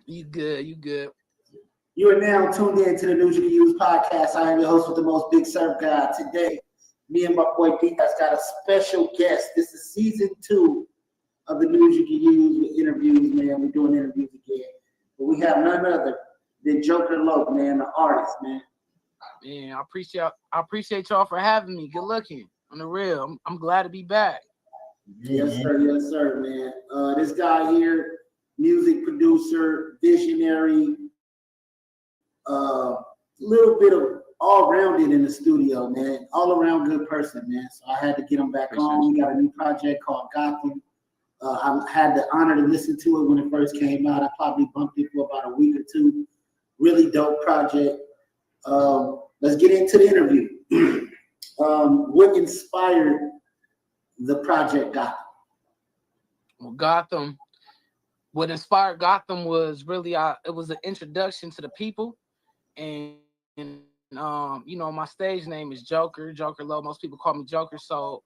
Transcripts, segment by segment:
You good? You good? You are now tuned in to the New You Use podcast. I am your host with the most, Big Surfgod. Today, me and my boy Dclass got a special guest. This is season 2 of the New You Use with interviews, man. We're doing interviews again. But we have none other than Jocker, man, the artist, man. Man, I appreciate y'all for having me. Good looking. On the real, I'm glad to be back. Yes, sir, man. This guy here, music producer, visionary, little bit of all-rounded in the studio, man. All-around good person, man. So I had to get him back on. We got a new project called Gotham. I had the honor to listen to it when it first came out. I probably bumped it for about a week or two. Really dope project. Let's get into the interview. What inspired the project Gotham? Well, Gotham. What inspired Gotham was really it was an introduction to the people, and my stage name is Jocker Low. Most people call me Joker. So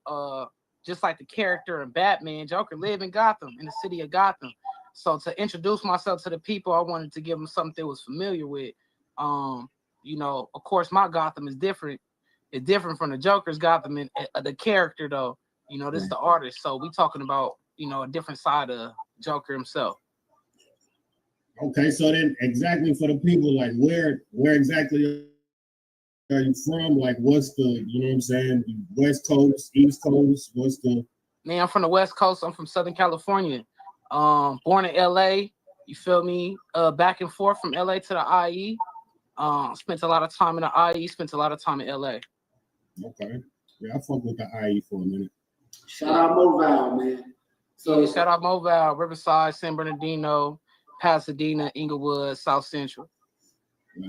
just like the character in Batman, Joker lived in Gotham, in the city of Gotham. So to introduce myself to the people, I wanted to give them something they was familiar with. Of course, my Gotham is different. It's different from the Joker's Gotham, and the character though. This is the artist. So we talking about a different side of Joker himself. Okay, so then exactly for the people, like where exactly are you from? Like what's the, you know what I'm saying, West Coast, East Coast, what's the... Man, I'm from the West Coast. I'm from Southern California. Born in LA, you feel me? Back and forth from LA to the IE. Spent a lot of time in the IE, spent a lot of time in LA. Okay. Yeah, I fuck with the IE for a minute. Shout out Mobile, man. So shout out Mobile, Riverside, San Bernardino, Pasadena, Inglewood, South Central.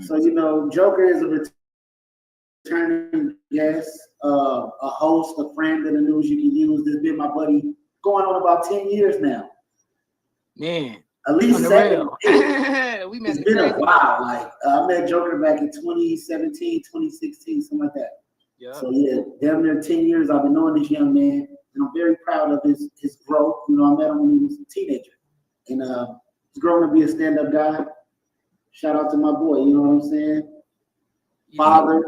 So Joker is a returning guest, a host, a friend of the News You Can Use. This has been my buddy going on about 10 years now. Man, at least 7. We met. It's been a while. Like I met Joker back in 2017, 2016, something like that. Yeah. So yeah, damn near 10 years I've been knowing this young man, and I'm very proud of his growth. I met him when he was a teenager, and he's grown to be a stand-up guy. Shout out to my boy, you know what I'm saying? Yeah. Father,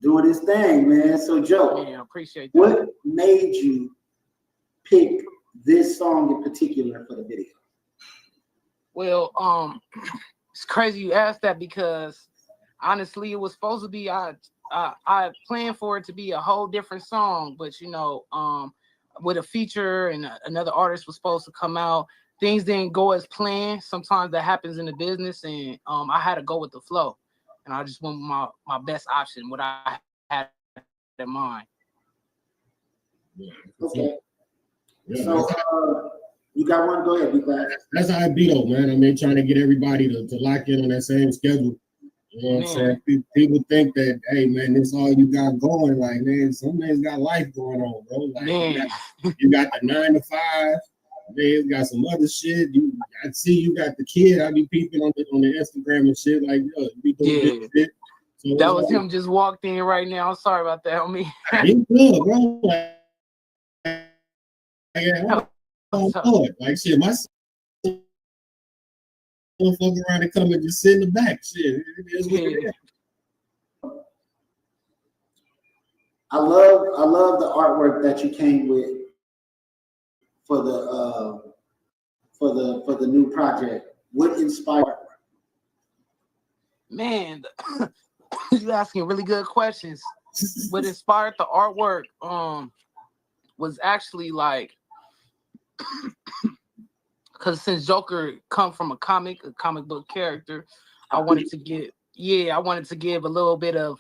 doing his thing, man. So Joe, I appreciate that. What made you pick this song in particular for the video? Well, it's crazy you asked that because honestly, it was supposed to be I planned for it to be a whole different song, but with a feature and another artist was supposed to come out. Things didn't go as planned. Sometimes that happens in the business, and I had to go with the flow, and I just went with my best option, what I had in mind. Yeah. Okay. Yeah, so you got one? Go ahead, Dclass. That's how it be though, man. I mean, trying to get everybody to lock in on that same schedule. You know what I'm saying? People think that, hey, man, this all you got going. Like, man, some man's got life going on, bro. Like, you got the 9 to 5. Man's got some other shit. I see you got the kid. I be peeping on the Instagram and shit. Like, yo, you be doing this shit. So that was him just walked in right now. I'm sorry about that, homie. He's good, bro. Like shit, my son fuck around and come and just sit in the back. Shit, it is what it is. I love the artwork that you came with for the new project. What inspired? Man, you asking really good questions. What inspired the artwork was actually like, because since Joker come from a comic book character, I wanted to give a little bit of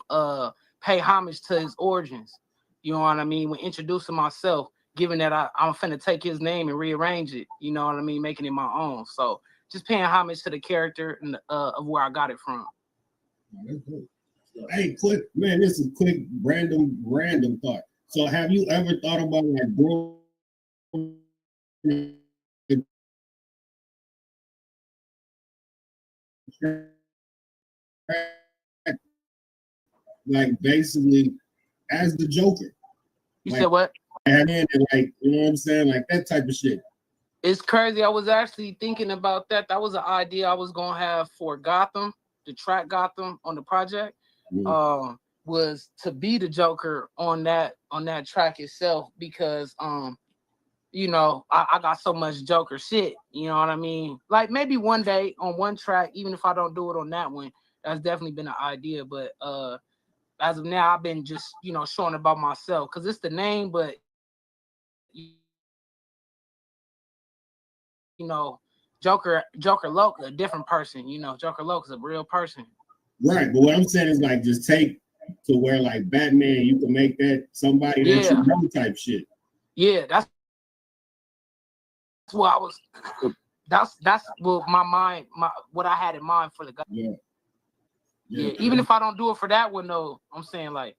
pay homage to his origins. You know what I mean? When introducing myself, given that I'm finna take his name and rearrange it, you know what I mean, making it my own. So just paying homage to the character and of where I got it from. Hey, quick, man, this is quick, random thought. So have you ever thought about like growing like basically as the Joker? You said what? And like, you know what I'm saying? Like that type of shit. It's crazy. I was actually thinking about that. That was an idea I was gonna have for Gotham, the track Gotham on the project. Was to be the Joker on that track itself because you know, I got so much Joker shit, you know what I mean? Like maybe one day on one track, even if I don't do it on that one, that's definitely been an idea. But as of now, I've been just, you know, showing about myself because it's the name, but you know, Joker Loke, a different person, you know, Joker Loke is a real person. Right, but what I'm saying is like just take to where like Batman, you can make that somebody that you know type shit. Yeah, that's what I was. That's what what I had in mind for the guy. Yeah. Even if I don't do it for that one though, I'm saying like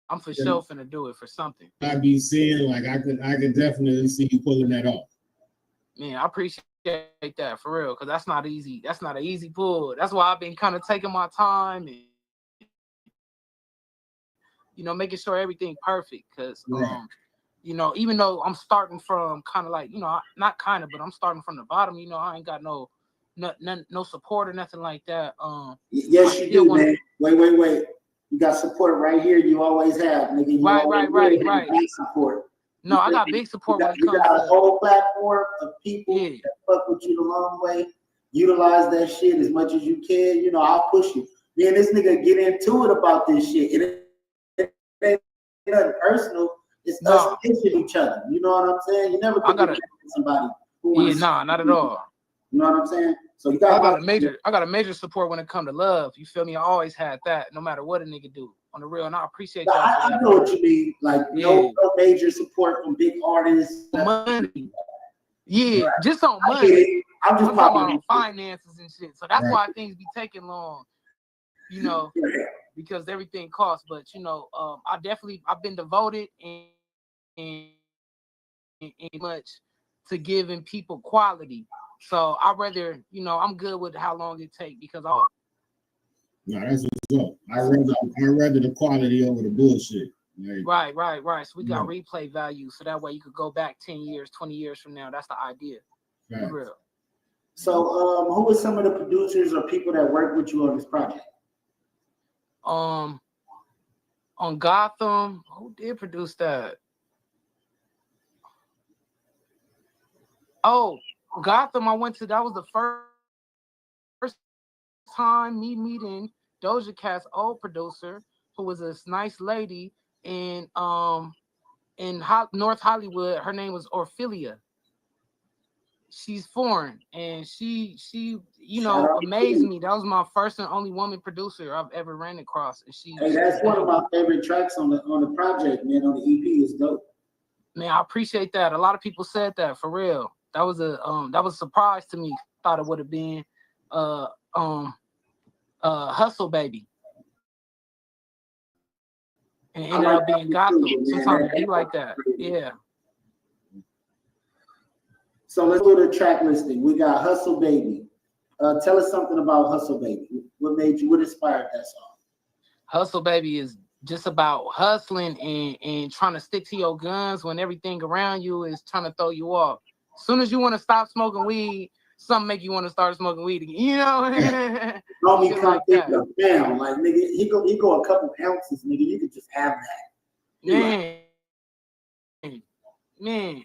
I'm for sure finna do it for something. I be seeing like I could definitely see you pulling that off. Man, I appreciate that for real, because that's not easy. That's not an easy pull. That's why I've been kind of taking my time and, you know, making sure everything perfect. Because you know, even though I'm starting from kind of like, you know, not kind of, but I'm starting from the bottom. You know, I ain't got no support or nothing like that. Yes, you do, man. Wait. You got support right here. You always have, nigga. You right. Big support. No, I got big support when it comes to. You got a whole platform of people that fuck with you the long way. Utilize that shit as much as you can. You know, I'll push you. Me and this nigga get into it about this shit. It ain't nothing personal. It's us pushing each other. You know what I'm saying? You never get somebody who not at all. You know what I'm saying? So you I got a major support when it comes to love. You feel me? I always had that, no matter what a nigga do. On the real, and I appreciate y'all. I know what you mean. Like no major support from big artists. Money. Yeah, just on money. I'm talking about finances and shit. So that's why things be taking long, you know, because everything costs. But you know, I've been devoted and much to giving people quality. So I'd rather, you know, I'm good with how long it takes because no, that's what's up. I rather the quality over the bullshit. Like, right. So we got replay value, so that way you could go back 10 years, 20 years from now. That's the idea. For real. So, who are some of the producers or people that work with you on this project? On Gotham, who did produce that? Oh, Gotham, that was the first time me meeting Doja Cat's old producer, who was this nice lady in North Hollywood. Her name was Orphelia. She's foreign, and she you know amazed me. That was my first and only woman producer I've ever ran across. And that's one of my favorite tracks on the project, man. On the EP is dope. Man, I appreciate that. A lot of people said that for real. That was a surprise to me. Thought it would have been Hustle Baby. And ended up being Gotham. Sometimes it be like that. Yeah. So let's do the track listing. We got Hustle Baby. Tell us something about Hustle Baby. What inspired that song? Hustle Baby is just about hustling and trying to stick to your guns when everything around you is trying to throw you off. As soon as you want to stop smoking weed, something make you want to start smoking weed again. You know? Homie can't think of down. Like, nigga, he go a couple ounces, nigga. You could just have that. Man.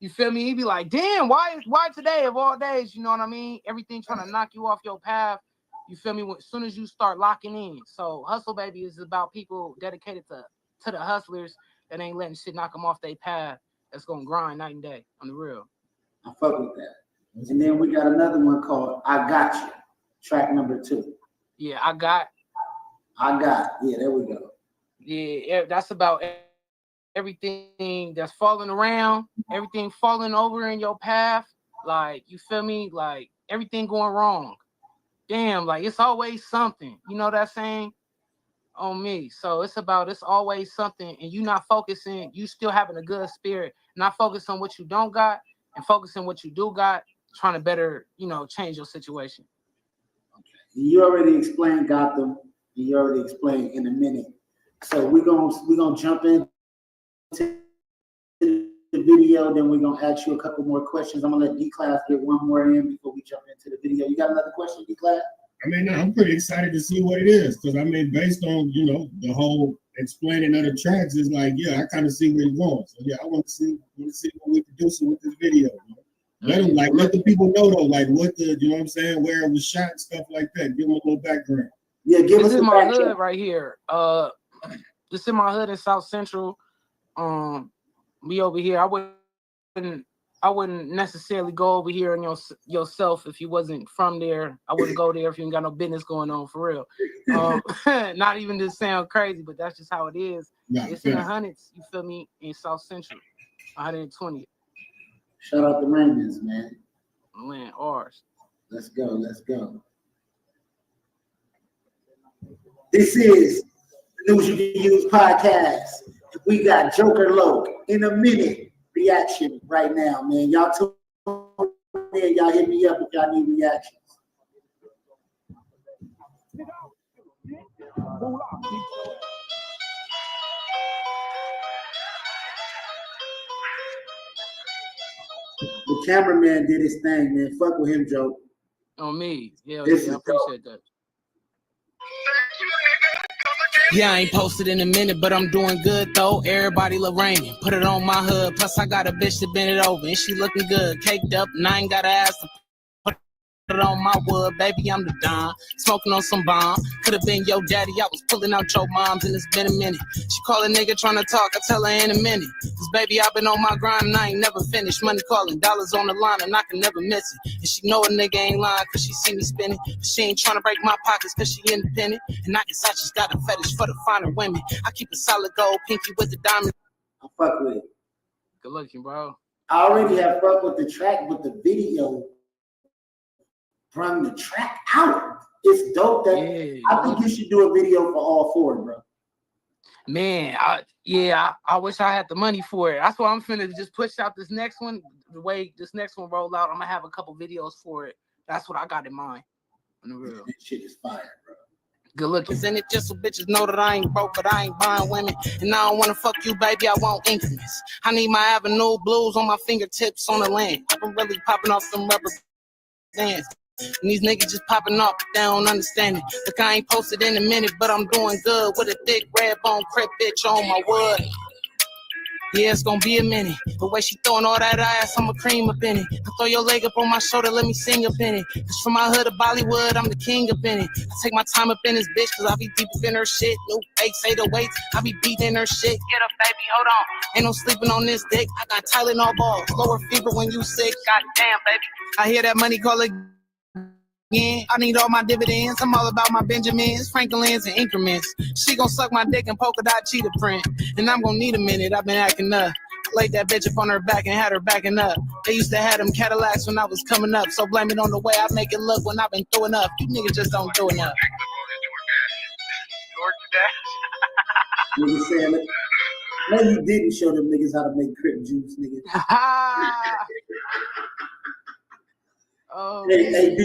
You feel me? He be like, damn, why today of all days? You know what I mean? Everything trying to knock you off your path. You feel me? As soon as you start locking in. So Hustle Baby is about people dedicated to the hustlers that ain't letting shit knock them off their path. That's gonna grind night and day on the real. I fuck with that. And then we got another one called I Got You, track number 2. Yeah, I got. Yeah, there we go. Yeah, that's about everything that's falling around, everything falling over in your path. Like, you feel me? Like, everything going wrong. Damn, like, it's always something. You know that saying? On me. So it's always something, and you not focusing, you still having a good spirit, not focus on what you don't got and focus on what you do got, trying to better, you know, change your situation. Okay. You already explained Gotham, and you already explained In a Minute. So we're gonna jump into the video video, then we're gonna ask you a couple more questions. I'm gonna let Dclass get one more in before we jump into the video. You got another question, Dclass? I mean, I'm pretty excited to see what it is, because I mean, based on, you know, the whole explaining of the tracks, is like, yeah, I kind of see where it's going. So yeah, I want to see what we can do with this video. You know? Let the people know though, like what the, you know what I'm saying, where it was shot, stuff like that. Give them a little background. Yeah, give us this is my hood right here. This is my hood in South Central. We over here. I wouldn't necessarily go over here on yourself if you wasn't from there. I wouldn't go there if you ain't got no business going on, for real. Not even to sound crazy, but that's just how it is. It's in the hundreds, you feel me, in South Central, 120th. Shout out the Rangers, man. Land ours. Let's go. Let's go. This is the News You Can Use podcast. We got Joker Loke in a minute reaction right now, man. Y'all tune in. Y'all hit me up if y'all need reactions. The cameraman did his thing, man. Fuck with him, Joe. On me. Yeah, I appreciate that. Yeah, I ain't posted in a minute, but I'm doing good though. Everybody love Raymond. Put it on my hood. Plus I got a bitch to bend it over, and she looking good, caked up, and I ain't gotta ask her. Put it on my wood, baby, I'm the Don. Smoking on some bomb. Could've been your daddy. I was pulling out your moms, and it's been a minute. She call a nigga trying to talk. I tell her in a minute. Cause baby, I've been on my grind and I ain't never finished. Money calling, dollars on the line, and I can never miss it. And she know a nigga ain't lying cause she see me spinning. But she ain't trying to break my pockets cause she independent. And I guess I just got a fetish for the finer women. I keep a solid gold pinky with the diamond. I fuck with it. Good looking, bro. I already have fucked with the track, but the video brought the track out. It's dope. That I think you should do a video for all four, bro. Man, I wish I had the money for it. That's why I'm finna just push out this next one. The way this next one roll out, I'm gonna have a couple videos for it. That's what I got in mind. On the real. This shit is fire, bro. Good looking. And it just so bitches know that I ain't broke, but I ain't buying women. And I don't wanna fuck you, baby, I want increments. I need my Avenue blues on my fingertips on the land. I've been really popping off some rubber bands. And these niggas just popping off, they don't understand it. Look, I ain't posted in a minute, but I'm doing good with a thick red bone crip bitch on my wood. Yeah, it's gonna be a minute. The way she throwing all that ass, I'ma cream up in it. I throw your leg up on my shoulder, let me sing up in it. Cause from my hood to Bollywood, I'm the king up in it. I take my time up in this bitch, cause I be deep up in her shit. New fakes, 808s, I be beating her shit. Get up, baby, hold on. Ain't no sleeping on this dick. I got Tylenol balls, lower fever when you sick. Goddamn, baby. I hear that money call again. I need all my dividends. I'm all about my Benjamins, Franklins, and increments. She gon' suck my dick and polka dot cheetah print. And I'm gon' need a minute. I've been acting up. Laid that bitch up on her back and had her backing up. They used to have them Cadillacs when I was coming up. So blame it on the way I make it look when I've been through enough. You niggas just don't do enough. Niggas saying it. No, you didn't show them niggas how to make crip juice, nigga. Oh, hey,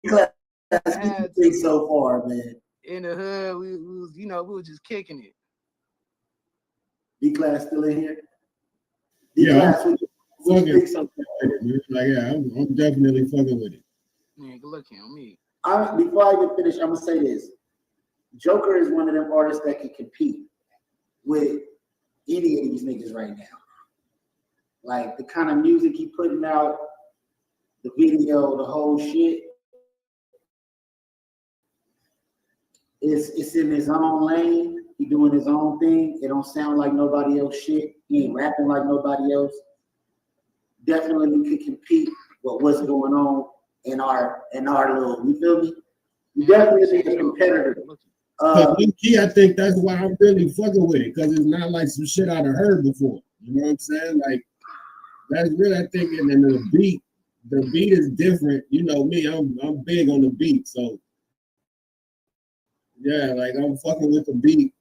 Dclass, what you think so far, man? in the hood, we was, we was just kicking it. Dclass still in here? Yeah, what you think so far? Like, yeah, I'm definitely fucking with it. Man, good looking on me. Before I even finish, I'm gonna say this. Joker is one of them artists that can compete with any of these niggas right now. Like the kind of music he putting out, the video, the whole shit. It's in his own lane. He doing his own thing. It don't sound like nobody else shit. He ain't rapping like nobody else. Definitely could compete with what's going on in our little, you feel me? You definitely a competitor. I think that's why I'm really fucking with it, because it's not like some shit I'd have heard before. You know what I'm saying? Like, that's really, I think, and then the beat is different. You know me, I'm big on the beat, so yeah, like I'm fucking with the beat,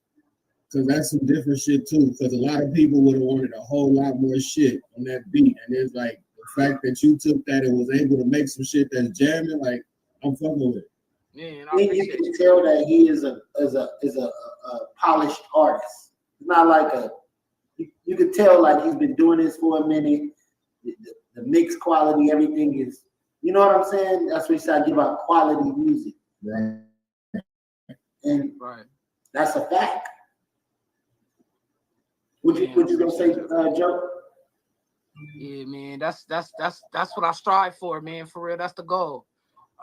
because that's some different shit too. Because a lot of people would have wanted a whole lot more shit on that beat, and it's like the fact that you took that and was able to make some shit that's jamming, like I'm fucking with it. Man, You can tell that he is a polished artist. He's not like a you could tell like he's been doing this for a minute. The mix quality, everything is, you know what I'm saying? That's what he said, I give out quality music. Right. And Right. that's a fact. What you gonna say, Joe? Yeah, man, that's what I strive for, man. For real, that's the goal.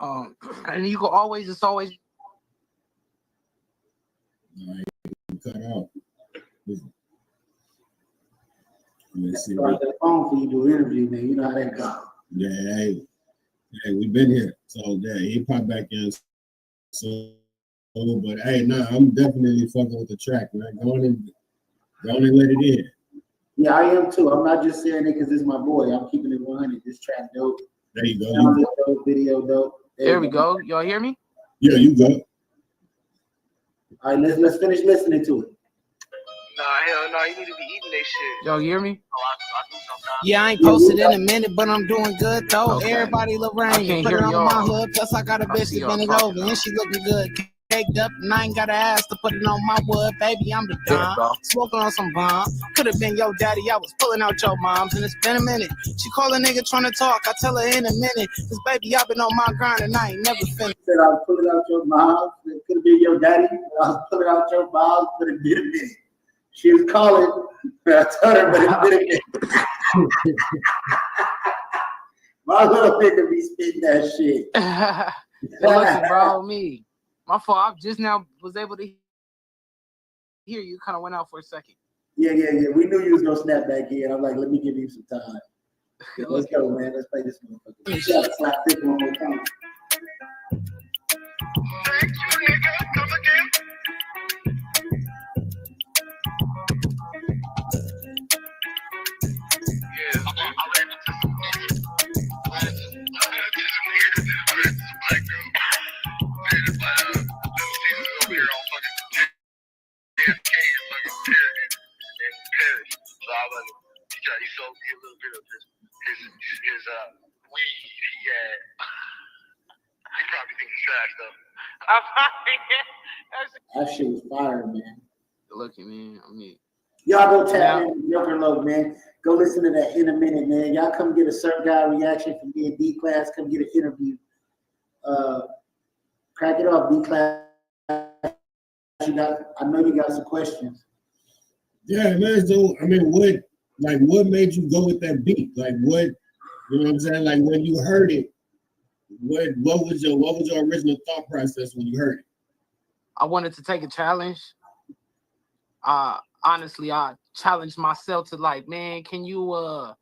And you can always, it's always. Cut out. Let's see. That phone for you to do an interview, man. You know how that goes. Yeah, hey, we've been here. So yeah, he popped back in. So, but hey, nah, I'm definitely fucking with the track, man. Go on and let it in. Yeah, I am too. I'm not just saying it because it's my boy. I'm keeping it 100. This track dope. There you go. Dope, video dope. There we go. Y'all hear me? Yeah, you go. All right, let's finish listening to it. Nah, hell no, you need to be eating that shit. Y'all hear me? Oh, I do sometimes. Yeah, I ain't posted in a minute, but I'm doing good though. Okay. Everybody Lorraine, put it on my hood. Plus I got a bitch that bend it over and she looking good. Caked up and I ain't got to ask to put it on my wood. Baby, I'm the Don. Smoking on some bomb. Could have been your daddy. I was pulling out your mom's and it's been a minute. She call a nigga trying to talk. I tell her in a minute. Cause baby, I've been on my grind and I ain't never finished. Said I was pulling out your mom's. It could have been your daddy. I was pulling out your mom's, but it been a minute. She was calling. I told her, but it been a minute. My little nigga be spitting that shit. Listen, bro, me. My fault. I just now was able to hear you. Kind of went out for a second. Yeah. We knew you was gonna snap back in. I'm like, let me give you some time. Let's go, man. Let's play this motherfucker. Shut up, slap this one more time. Thank you, nigga. Come again. Yeah, I ran into some niggas. I ran into some black girl. Man, but little Jesus over here on fucking JFK and fucking in Paris. So I was he sold me a little bit of his weed he had. He probably thinks it's trash though. That shit was fire, man. Lucky, man. I mean, y'all go tap in Jocker Low, man. Go listen to that in a minute, man. Y'all come get a Surfgod reaction from me and Dclass. Come get an interview. Crack it off, Dclass. I know you got some questions. Yeah, man. So I mean, what made you go with that beat? Like what, you know what I'm saying? Like when you heard it, what was your original thought process when you heard it? I wanted to take a challenge. Honestly, I challenged myself to like, man, can you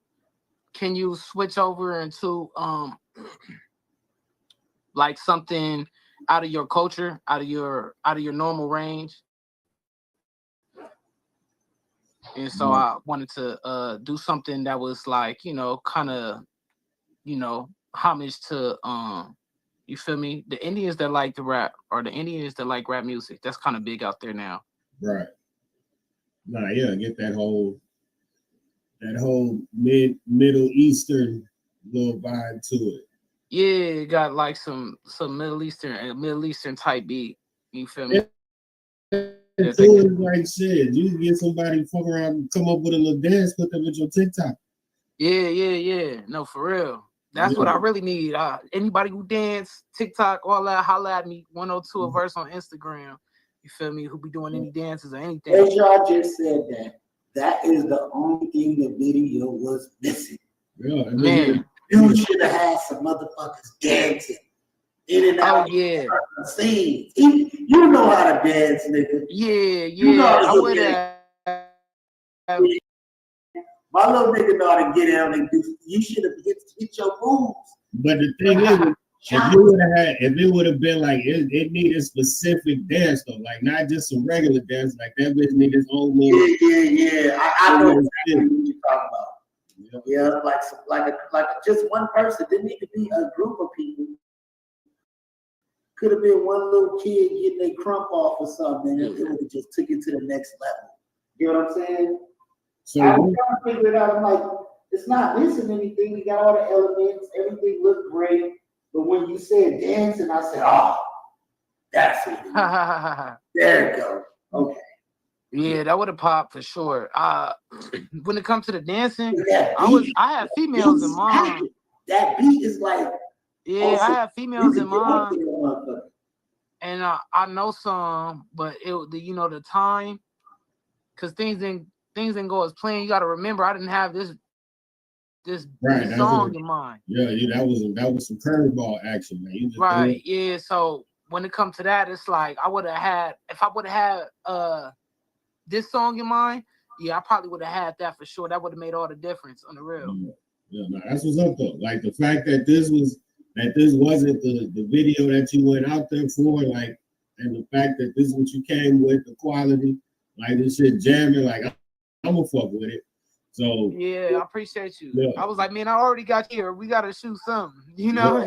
switch over into like something out of your culture, out of your normal range? And so I wanted to do something that was like, kind of, homage to you feel me? The Indians that like to rap, or the Indians that like rap music. That's kind of big out there now. Right. Nah, yeah, get that whole Middle Eastern little vibe to it. Yeah, it got like some Middle Eastern type beat. You feel me? Yeah, so it's like shit. You can get somebody fuck around and come up with a little dance, put them with your TikTok. Yeah. No, for real. That's what I really need. Anybody who dance, TikTok, all that, holla at me. 102 a verse on Instagram. You feel me? Who be doing any dances or anything? As y'all just said that is the only thing the video was missing. Yeah, man. You should have had some motherfuckers dancing in and out. Oh yeah. Scenes. You know how to dance, nigga. Yeah. You know I would have. My little nigga know how to get out and do. You should have hit your moves. But the thing is, if it would have been like it needed specific dance though, like not just some regular dance, like that bitch need its own little. Yeah. I know exactly what you're talking about. Yeah, like just one person. Didn't need to be a group of people. Could have been one little kid getting their crump off or something, and it would have just took it to the next level. You know what I'm saying? So I was trying to figure it out. I'm like, it's not missing anything. You got all the elements. Everything looked great. But when you said dancing, I said, oh, that's it. There it goes. Okay. Yeah, that would have popped for sure. When it comes to the dancing, That I beat, had females in mind. that beat is like, Yeah, I had females in get up mind, to that motherfucker. and I know some, but the time, because things didn't go as planned. You got to remember, I didn't have this Right. song in mind. Yeah, that was some curveball action, man. You just Right. Yeah. So when it comes to that, it's like if I would have had this song in mind, yeah, I probably would have had that for sure. That would have made all the difference on the real. Yeah, no, that's what's up though. Like the fact that this wasn't the video that you went out there for, like, and the fact that this is what you came with, the quality, like this shit jamming, like I'm gonna fuck with it. So yeah, I appreciate you. Yeah. I was like, man, I already got here. We gotta shoot something, you know.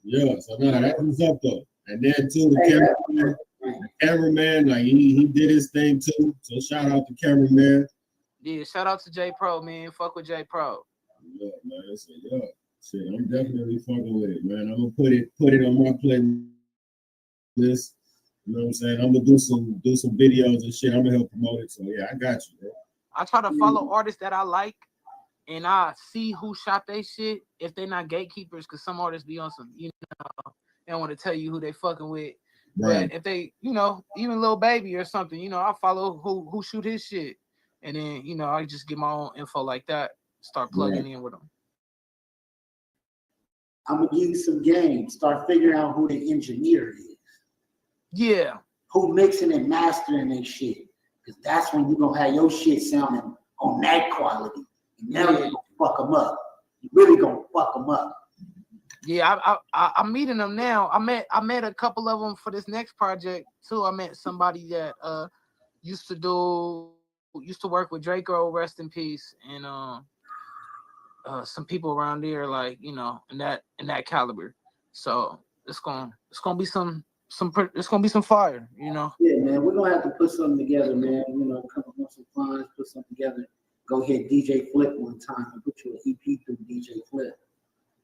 Yeah. So no, that's what's up though. And then too, the cameraman, like he did his thing too. So shout out to cameraman. Yeah, shout out to J Pro, man. Fuck with J Pro. Yeah, man. Shit, I'm definitely fucking with it, man. I'm gonna put it on my playlist. You know what I'm saying? I'm gonna do some videos and shit. I'm gonna help promote it. So yeah, I got you, bro. I try to follow artists that I like, and I see who shot they shit. If they're not gatekeepers, because some artists be on some, they don't want to tell you who they fucking with. Right. But if they, even Lil Baby or something, I follow who shoot his shit, and then I just get my own info like that. Start plugging in with them. I'm gonna give you some games. Start figuring out who the engineer is. Yeah. Who mixing and mastering that shit. Because that's when you're gonna have your shit sounding on that quality. And now you're gonna fuck them up. You're really gonna fuck them up. Yeah, I'm meeting them now. I met a couple of them for this next project too. I met somebody that used to work with Draco, rest in peace, and some people around there, like in that caliber. So it's gonna be some fire, Yeah, man, we're gonna have to put something together, man. Come up with some funds, put something together. Go hit DJ Flip one time and put you an EP through DJ Flip.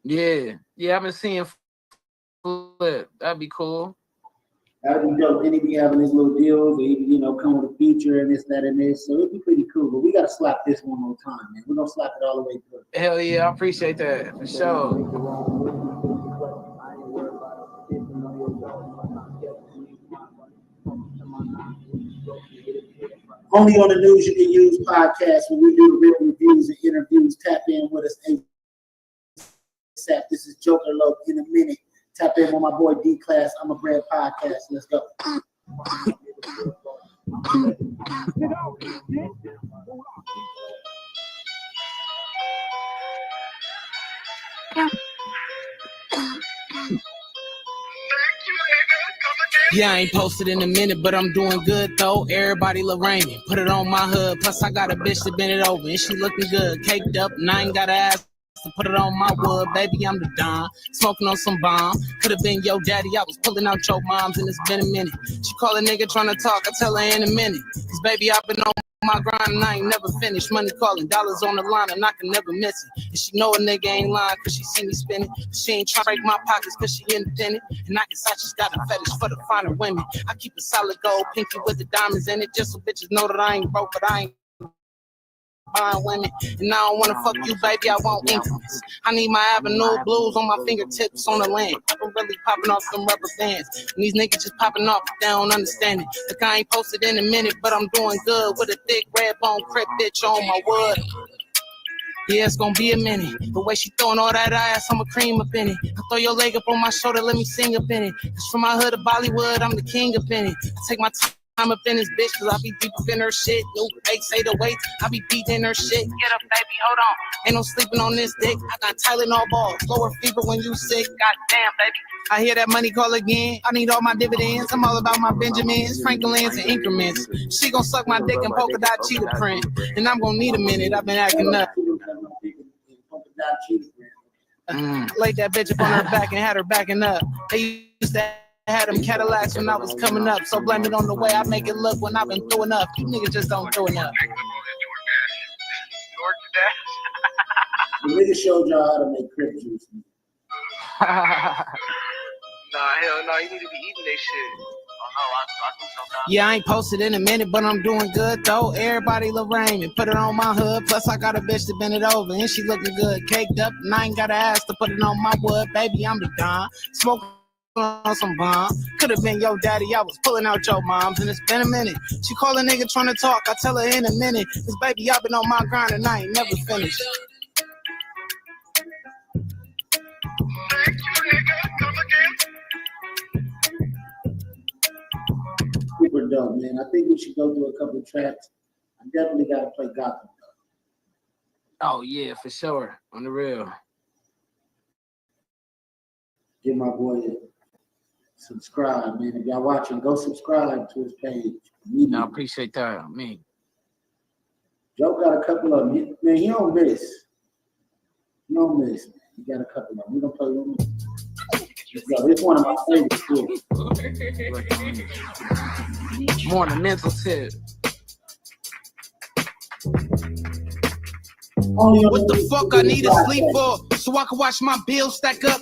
Yeah, I've been seeing Flip. That'd be cool. That'd be dope. Then he be having his little deals, or he, come with a feature and this, that, and this. So it'd be pretty cool. But we gotta slap this one more time, man. We're gonna slap it all the way through. Hell yeah, I appreciate that for sure. Only on the News You Can Use podcast when we do the real reviews and interviews. Tap in with us. This is Joker Low in a minute. Tap in with my boy Dclass. I'm a Bread Podcast. Let's go. Yeah, I ain't posted in a minute, but I'm doing good though. Everybody Lorraine, put it on my hood. Plus I got a bitch to bend it over, and she looking good, caked up, and I ain't got to ask to put it on my wood. Baby, I'm the Don, smoking on some bomb. Could have been your daddy, I was pulling out your moms, and it's been a minute. She call a nigga trying to talk, I tell her in a minute. Cause baby, I've been on my grind and I ain't never finished. Money calling, dollars on the line, and I can never miss it. And she know a nigga ain't lying cause she see me spinning. She ain't trying to break my pockets cause she independent. And I guess I just got a fetish for the finer women. I keep a solid gold pinky with the diamonds in it, just so bitches know that I ain't broke, but I ain't buying women. And I don't wanna fuck you, baby, I want increments. I need my Avenue blues on my fingertips on the land. I'm really popping off them rubber bands. And these niggas just popping off, they don't understand it. Look, I ain't posted in a minute, but I'm doing good with a thick red bone crip bitch on my wood. Yeah, it's gonna be a minute. The way she throwing all that ass, I'ma cream up in it. I throw your leg up on my shoulder, let me sing up in it. Cause from my hood to Bollywood, I'm the king up in it. I take my time up in this bitch, cause I be deep up in her shit. No fakes, say the weight, I be beating her shit. Get up, baby, hold on. Ain't no sleeping on this dick. I got Tylenol balls, lower fever when you sick. Goddamn, baby. I hear that money call again. I need all my dividends. I'm all about my Benjamins, Franklin's, and increments. She gon' suck my dick and polka dot cheetah print. And I'm gonna need a minute. I've been acting up. Laid that bitch up on her back and had her backing up. They used to have them Cadillacs when I was coming up. So blame it on the way I make it look when I've been through enough. You niggas just don't do enough. The nigga showed y'all how to make crib juice. Nah, hell no, you need to be eating that shit. Yeah, I ain't posted in a minute, but I'm doing good though. Everybody Lorraine and put it on my hood. Plus I got a bitch to bend it over and she looking good, caked up, and I ain't got to ask to put it on my wood. Baby, I'm the Don, smoking on some bomb. Could have been your daddy, I was pulling out your mom's, and it's been a minute. She call a nigga trying to talk, I tell her in a minute. Cause baby, I've been on my grind and I ain't never finished. Super dope, man. I think we should go through a couple of tracks. I definitely got to play Gotham. Oh yeah, for sure. On the real. Give my boy a subscribe, man. If y'all watching, go subscribe to his page. No, I appreciate that. I mean, Joe got a couple of them. Man, he don't miss. He don't miss, man. He got a couple of them. We're going to play one more. Yo, this one of my favorites too. more on the mental tip. What the fuck I need to sleep for? So I can watch my bills stack up.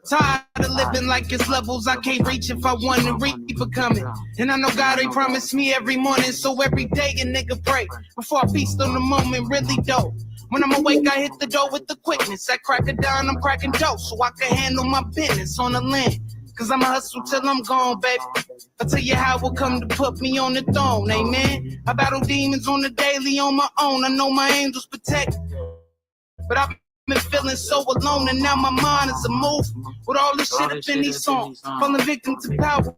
Tired of living like it's levels I can't reach if I want to reap becoming. And I know God ain't promised me every morning, so every day a nigga pray before I feast on the moment. Really dope. When I'm awake, I hit the door with the quickness. I crack it down, I'm cracking dough so I can handle my business on the land. Cause I'ma hustle till I'm gone, baby. I'll tell you how it will come to put me on the throne, amen. I battle demons on the daily on my own. I know my angels protect, but I've been feeling so alone, and now my mind is a move with all this shit up in these songs. Falling victim to power,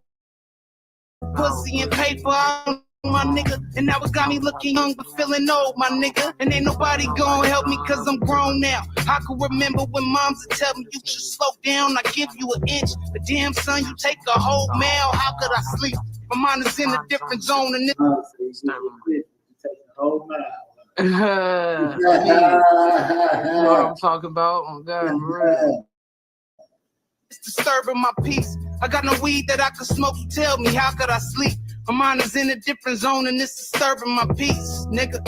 pussy and paper, my nigga. And now it got me looking young but feeling old, my nigga. And ain't nobody gonna help me cause I'm grown now. I can remember when moms would tell me you should slow down, I give you an inch, but damn son, you take a whole mile. How could I sleep? My mind is in a different zone, and You take a whole mile. You know what I'm talking about? Oh God, right. it's disturbing my peace. I got no weed that I could smoke, so tell me how could I sleep? My mind is in a different zone and it's disturbing my peace, nigga.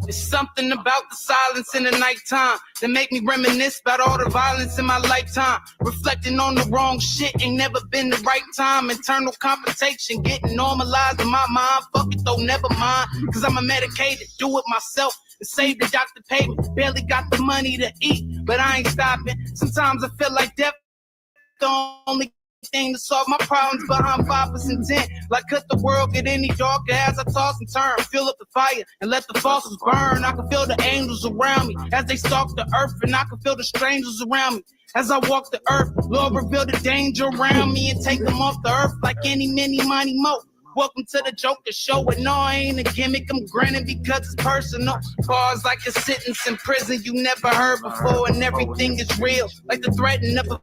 It's something about the silence in the nighttime that make me reminisce about all the violence in my lifetime. Reflecting on the wrong shit ain't never been the right time. Internal confrontation getting normalized in my mind. Fuck it though, never mind. Cause I'm a medicated, do it myself. And save the doctor payment. Barely got the money to eat, but I ain't stopping. Sometimes I feel like death the only thing to solve my problems behind 5% intent. Like could the world get any darker as I toss and turn? Fill up the fire and let the fossils burn. I can feel the angels around me as they stalk the earth, and I can feel the strangers around me as I walk the earth. Lord, reveal the danger around me and take them off the earth like any, many, mighty mo. Welcome to the Jocker show, and no, I ain't a gimmick, I'm grinning because it's personal. Bars like a sentence in prison you never heard before, and everything is real, like the threatening of a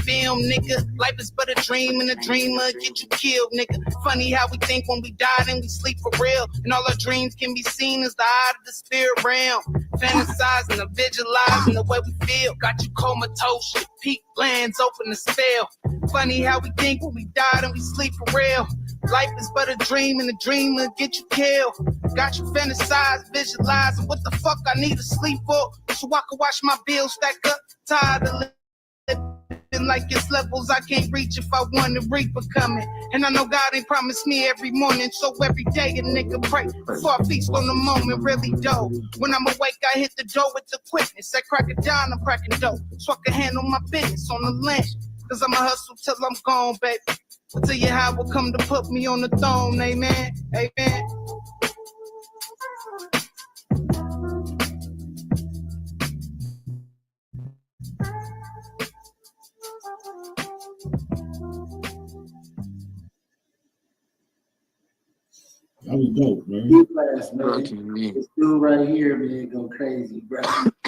film, nigga. Life is but a dream, and a dreamer get you killed, nigga. Funny how we think when we die, then we sleep for real, and all our dreams can be seen as the eye of the spirit realm. Fantasizing and visualizing the way we feel. Got you comatose, your peak glands open to spell. Funny how we think when we die, then we sleep for real. Life is but a dream, and a dreamer get you killed. Got you fantasize, visualizing what the fuck I need to sleep for, so I can watch my bills stack up. Tired of living like it's levels I can't reach if I want to reap becoming. And I know God ain't promised me every morning, so every day a nigga pray before I feast on the moment. Really dope. When I'm awake, I hit the door with the quickness. I crack it down, I'm cracking dope, so I can handle my business on the land. Cause I'ma hustle till I'm gone, baby. I'll tell you how it will come to put me on the throne, amen, amen. That was dope, man. Dclass, man. This dude right here, man, go crazy, bro. What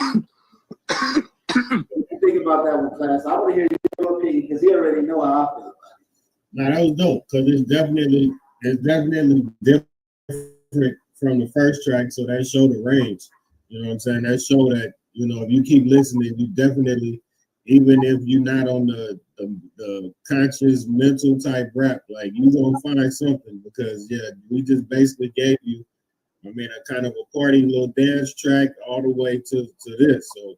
you think about that one, Class? I want to hear your opinion because he already know how I feel about it. Now that was dope because it's definitely different from the first track. So that showed the range. You know what I'm saying? That showed that, you know, if you keep listening, you definitely, even if you're not on the conscious mental type rap, like you gonna find something, because yeah, we just basically gave you, I mean, a kind of a party little dance track all the way to this. So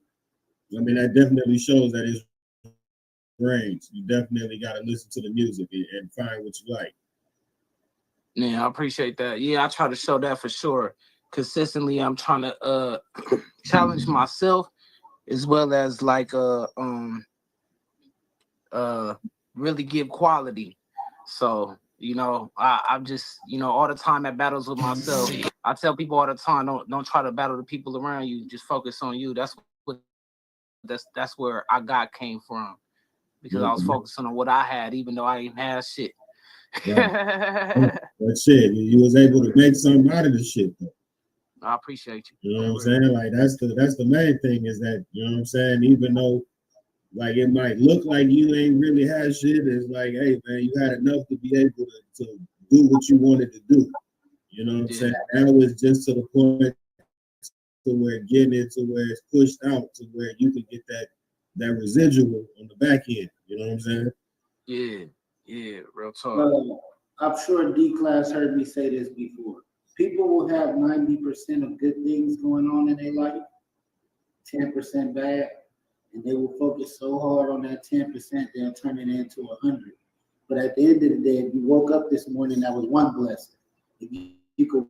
I mean, that definitely shows that it's range. You definitely got to listen to the music and find what you like. Yeah, I appreciate that. Yeah, I try to show that for sure. Consistently, I'm trying to challenge myself as well as like really give quality. So, you know, I'm just, you know, all the time at battles with myself. I tell people all the time, don't try to battle the people around you. Just focus on you. That's where I got came from, because I was focusing on what I had, even though I didn't have shit. Right. But shit, you was able to make something out of the shit though. I appreciate you. You know what I'm saying? Like that's the main thing is that, you know what I'm saying, even though like it might look like you ain't really had shit, it's like, hey man, you had enough to be able to do what you wanted to do. You know what I'm saying? That was just to the point to where getting it to where it's pushed out to where you can get that residual on the back end. You know what I'm saying? Yeah, real talk. I'm sure Dclass heard me say this before. People will have 90% of good things going on in their life, 10% bad, and they will focus so hard on that 10%, they'll turn it into 100. But at the end of the day, if you woke up this morning, that was one blessing. If you could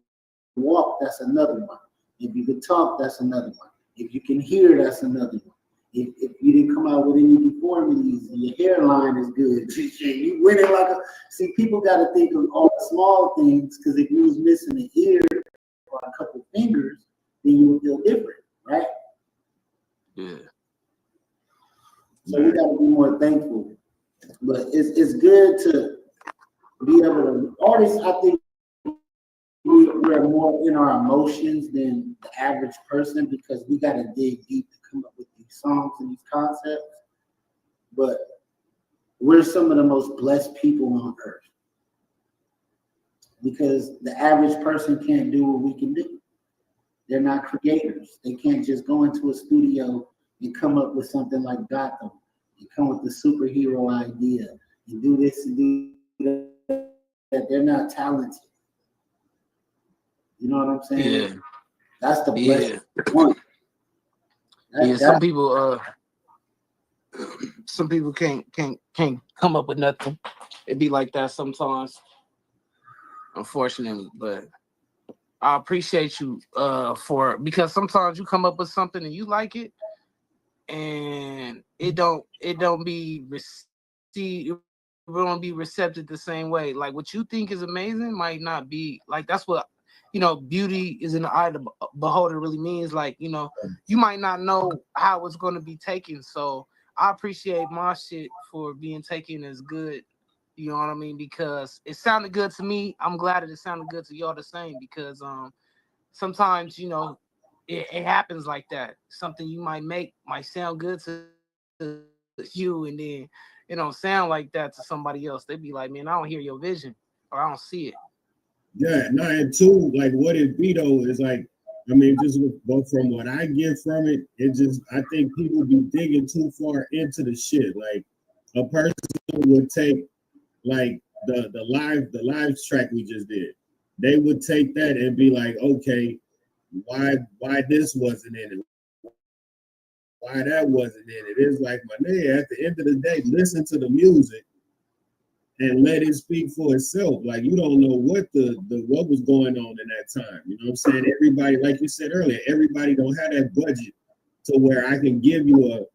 walk, that's another one. If you could talk, that's another one. If you can hear, that's another one. If you didn't come out with any deformities, your hairline is good. You win it like a. See, people got to think of all the small things, because if you was missing an ear or a couple fingers, then you would feel different, right? Yeah. So we got to be more thankful. But it's good to be able to. Artists, I think we're more in our emotions than the average person, because we got to dig deep to come up with these songs and these concepts. But we're some of the most blessed people on earth, because the average person can't do what we can do. They're not creators. They can't just go into a studio and come up with something like Gotham and come with the superhero idea and do this and do that. They're not talented. You know what I'm saying? Yeah. That's the blessed one. Some people can't come up with nothing. It'd be like that sometimes, unfortunately. But I appreciate you because sometimes you come up with something and you like it, and it don't be received. It won't be receptive the same way. Like what you think is amazing might not be like. That's what, you know, beauty is in the eye of the beholder really means. Like, you know, you might not know how it's going to be taken. So I appreciate my shit for being taken as good. You know what I mean? Because it sounded good to me. I'm glad that it sounded good to y'all the same, because sometimes, you know, it happens like that. Something you might make might sound good to you, and then it don't sound like that to somebody else. They be like, man, I don't hear your vision, or I don't see it. Yeah, no, and two, like what it be though is like, I mean, just but from what I get from it, it just, I think people be digging too far into the shit. Like a person would take like the live track we just did. They would take that and be like, okay, why this wasn't in it? Why that wasn't in it? It's like, my nigga, at the end of the day, listen to the music and let it speak for itself. Like you don't know what what was going on in that time. You know what I'm saying? Everybody, like you said earlier, everybody don't have that budget to where I can give you a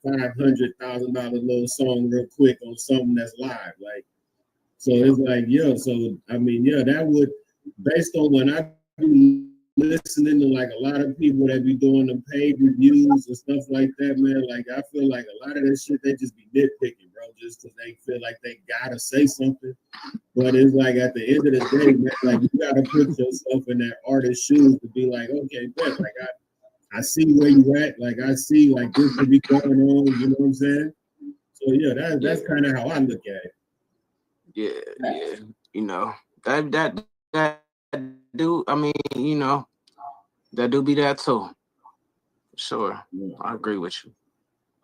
$500,000 little song real quick on something that's live. Like, so it's like, yeah. So I mean, yeah, that would, based on when I be listening to like a lot of people that be doing the paid reviews and stuff like that, man. Like I feel like a lot of that shit they just be nitpicking, bro, just because they feel like they gotta say something. But it's like at the end of the day, man, like you gotta put yourself in that artist's shoes to be like, okay, bet, like I see where you at, like I see like this could be going on, you know what I'm saying? So yeah, that's kind of how I look at it. Yeah. You know, that do, I mean, you know, that do be that too. Sure. Yeah. I agree with you.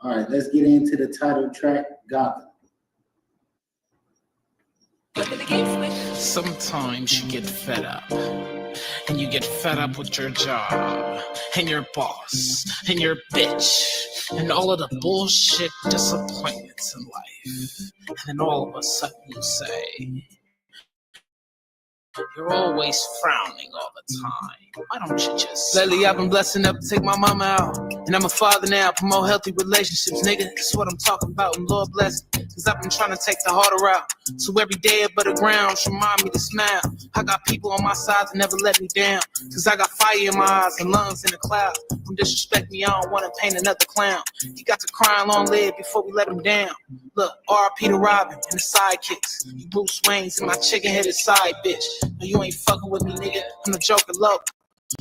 All right, let's get into the title track, Gotham. Sometimes you get fed up. and you get fed up with your job, and your boss, and your bitch, and all of the bullshit disappointments in life. And then all of a sudden you say, you're always frowning all the time. Why don't you just... Lately I've been blessing up to take my mama out, and I'm a father now, promote healthy relationships, nigga. That's what I'm talking about, and Lord bless me, cause I've been trying to take the harder route. So every day above the ground should remind me to smile. I got people on my side that never let me down, cause I got fire in my eyes and lungs in the cloud. Don't disrespect me, I don't wanna paint another clown. He got to cry long live before we let him down. Look, R.I.P. to Robin and the sidekicks. You Bruce Wayne's and my chicken-headed side bitch. No, you ain't fucking with me, nigga. I'm the Joker low.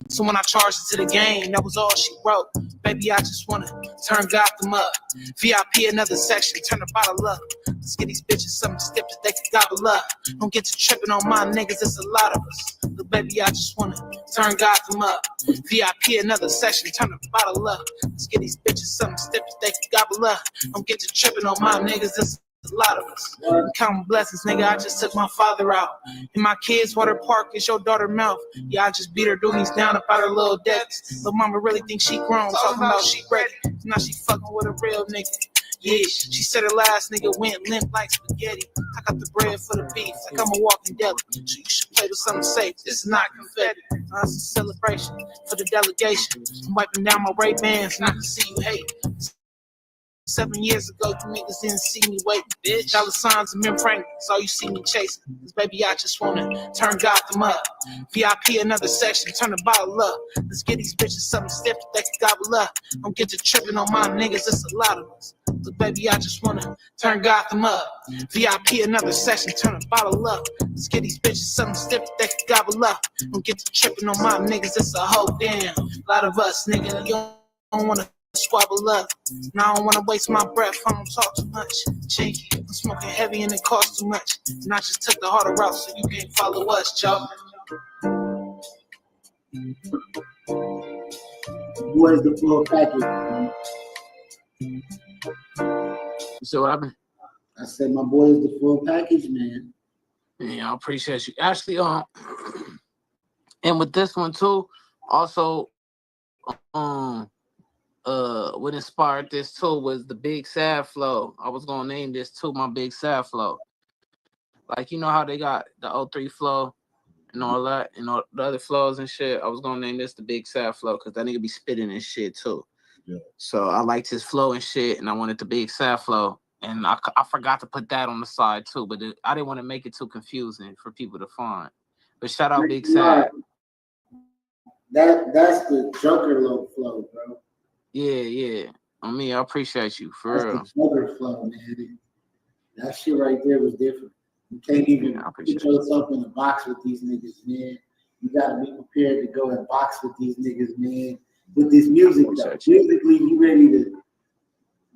So when I charged into the game, that was all she wrote. Baby, I just wanna turn Gotham up. VIP another section, turn the bottle up. Let's get these bitches something stiff that they can gobble up. Don't get to tripping on my niggas, it's a lot of us. But baby, I just wanna turn Gotham up. VIP another section, turn the bottle up. Let's get these bitches something stiff that they can gobble up. Don't get to tripping on my niggas, it's a lot of us. Counting blessings, nigga, I just took my father out. And my kids' water park is your daughter's mouth. Yeah, I just beat her doohies down about her little debts. But mama really thinks she grown, talking about she ready. Now she fucking with a real nigga. Yeah, she said her last nigga went limp like spaghetti. I got the bread for the beef, like I'm a walking deli. So you should play with something safe, this is not confetti. It's a celebration for the delegation. I'm wiping down my Ray-Bans and I can see you hate. 7 years ago, you niggas didn't see me waiting, bitch. Dollar signs and men Frank, that's all you see me chasing. Cause baby, I just wanna turn Gotham up. VIP another section, turn the bottle up. Let's get these bitches something stiff that they can gobble up. Don't get to tripping on my niggas, it's a lot of us. But baby, I just wanna turn Gotham up. VIP another section, turn the bottle up. Let's get these bitches something stiff that they can gobble up. Don't get to tripping on my niggas, it's a whole damn lot of us, nigga. You don't wanna squabble up. Now I don't wanna waste my breath, I don't talk too much. Cheeky, I'm smoking heavy and it costs too much. And I just took the harder route so you can't follow us, Joe. What is the full package? So what happened? I said my boy is the full package, man. Yeah, I appreciate you. Actually, and with this one too, also, what inspired this too was the Big Sad flow. I was gonna name this too my Big Sad flow. Like, you know how they got the 03 flow and all that, and all the other flows and shit. I was gonna name this the Big Sad flow because that nigga be spitting and shit too. Yeah. So I liked his flow and shit, and I wanted the Big Sad flow. And I forgot to put that on the side too, but I didn't want to make it too confusing for people to find. But shout out Big Sad. That's the Jocker low flow, bro. Yeah. I mean, I appreciate you for real. That's the Jocker flow, man. That shit right there was different. You can't even put yourself in a box with these niggas, man. You gotta be prepared to go and box with these niggas, man. With this music, though. Musically, you ready to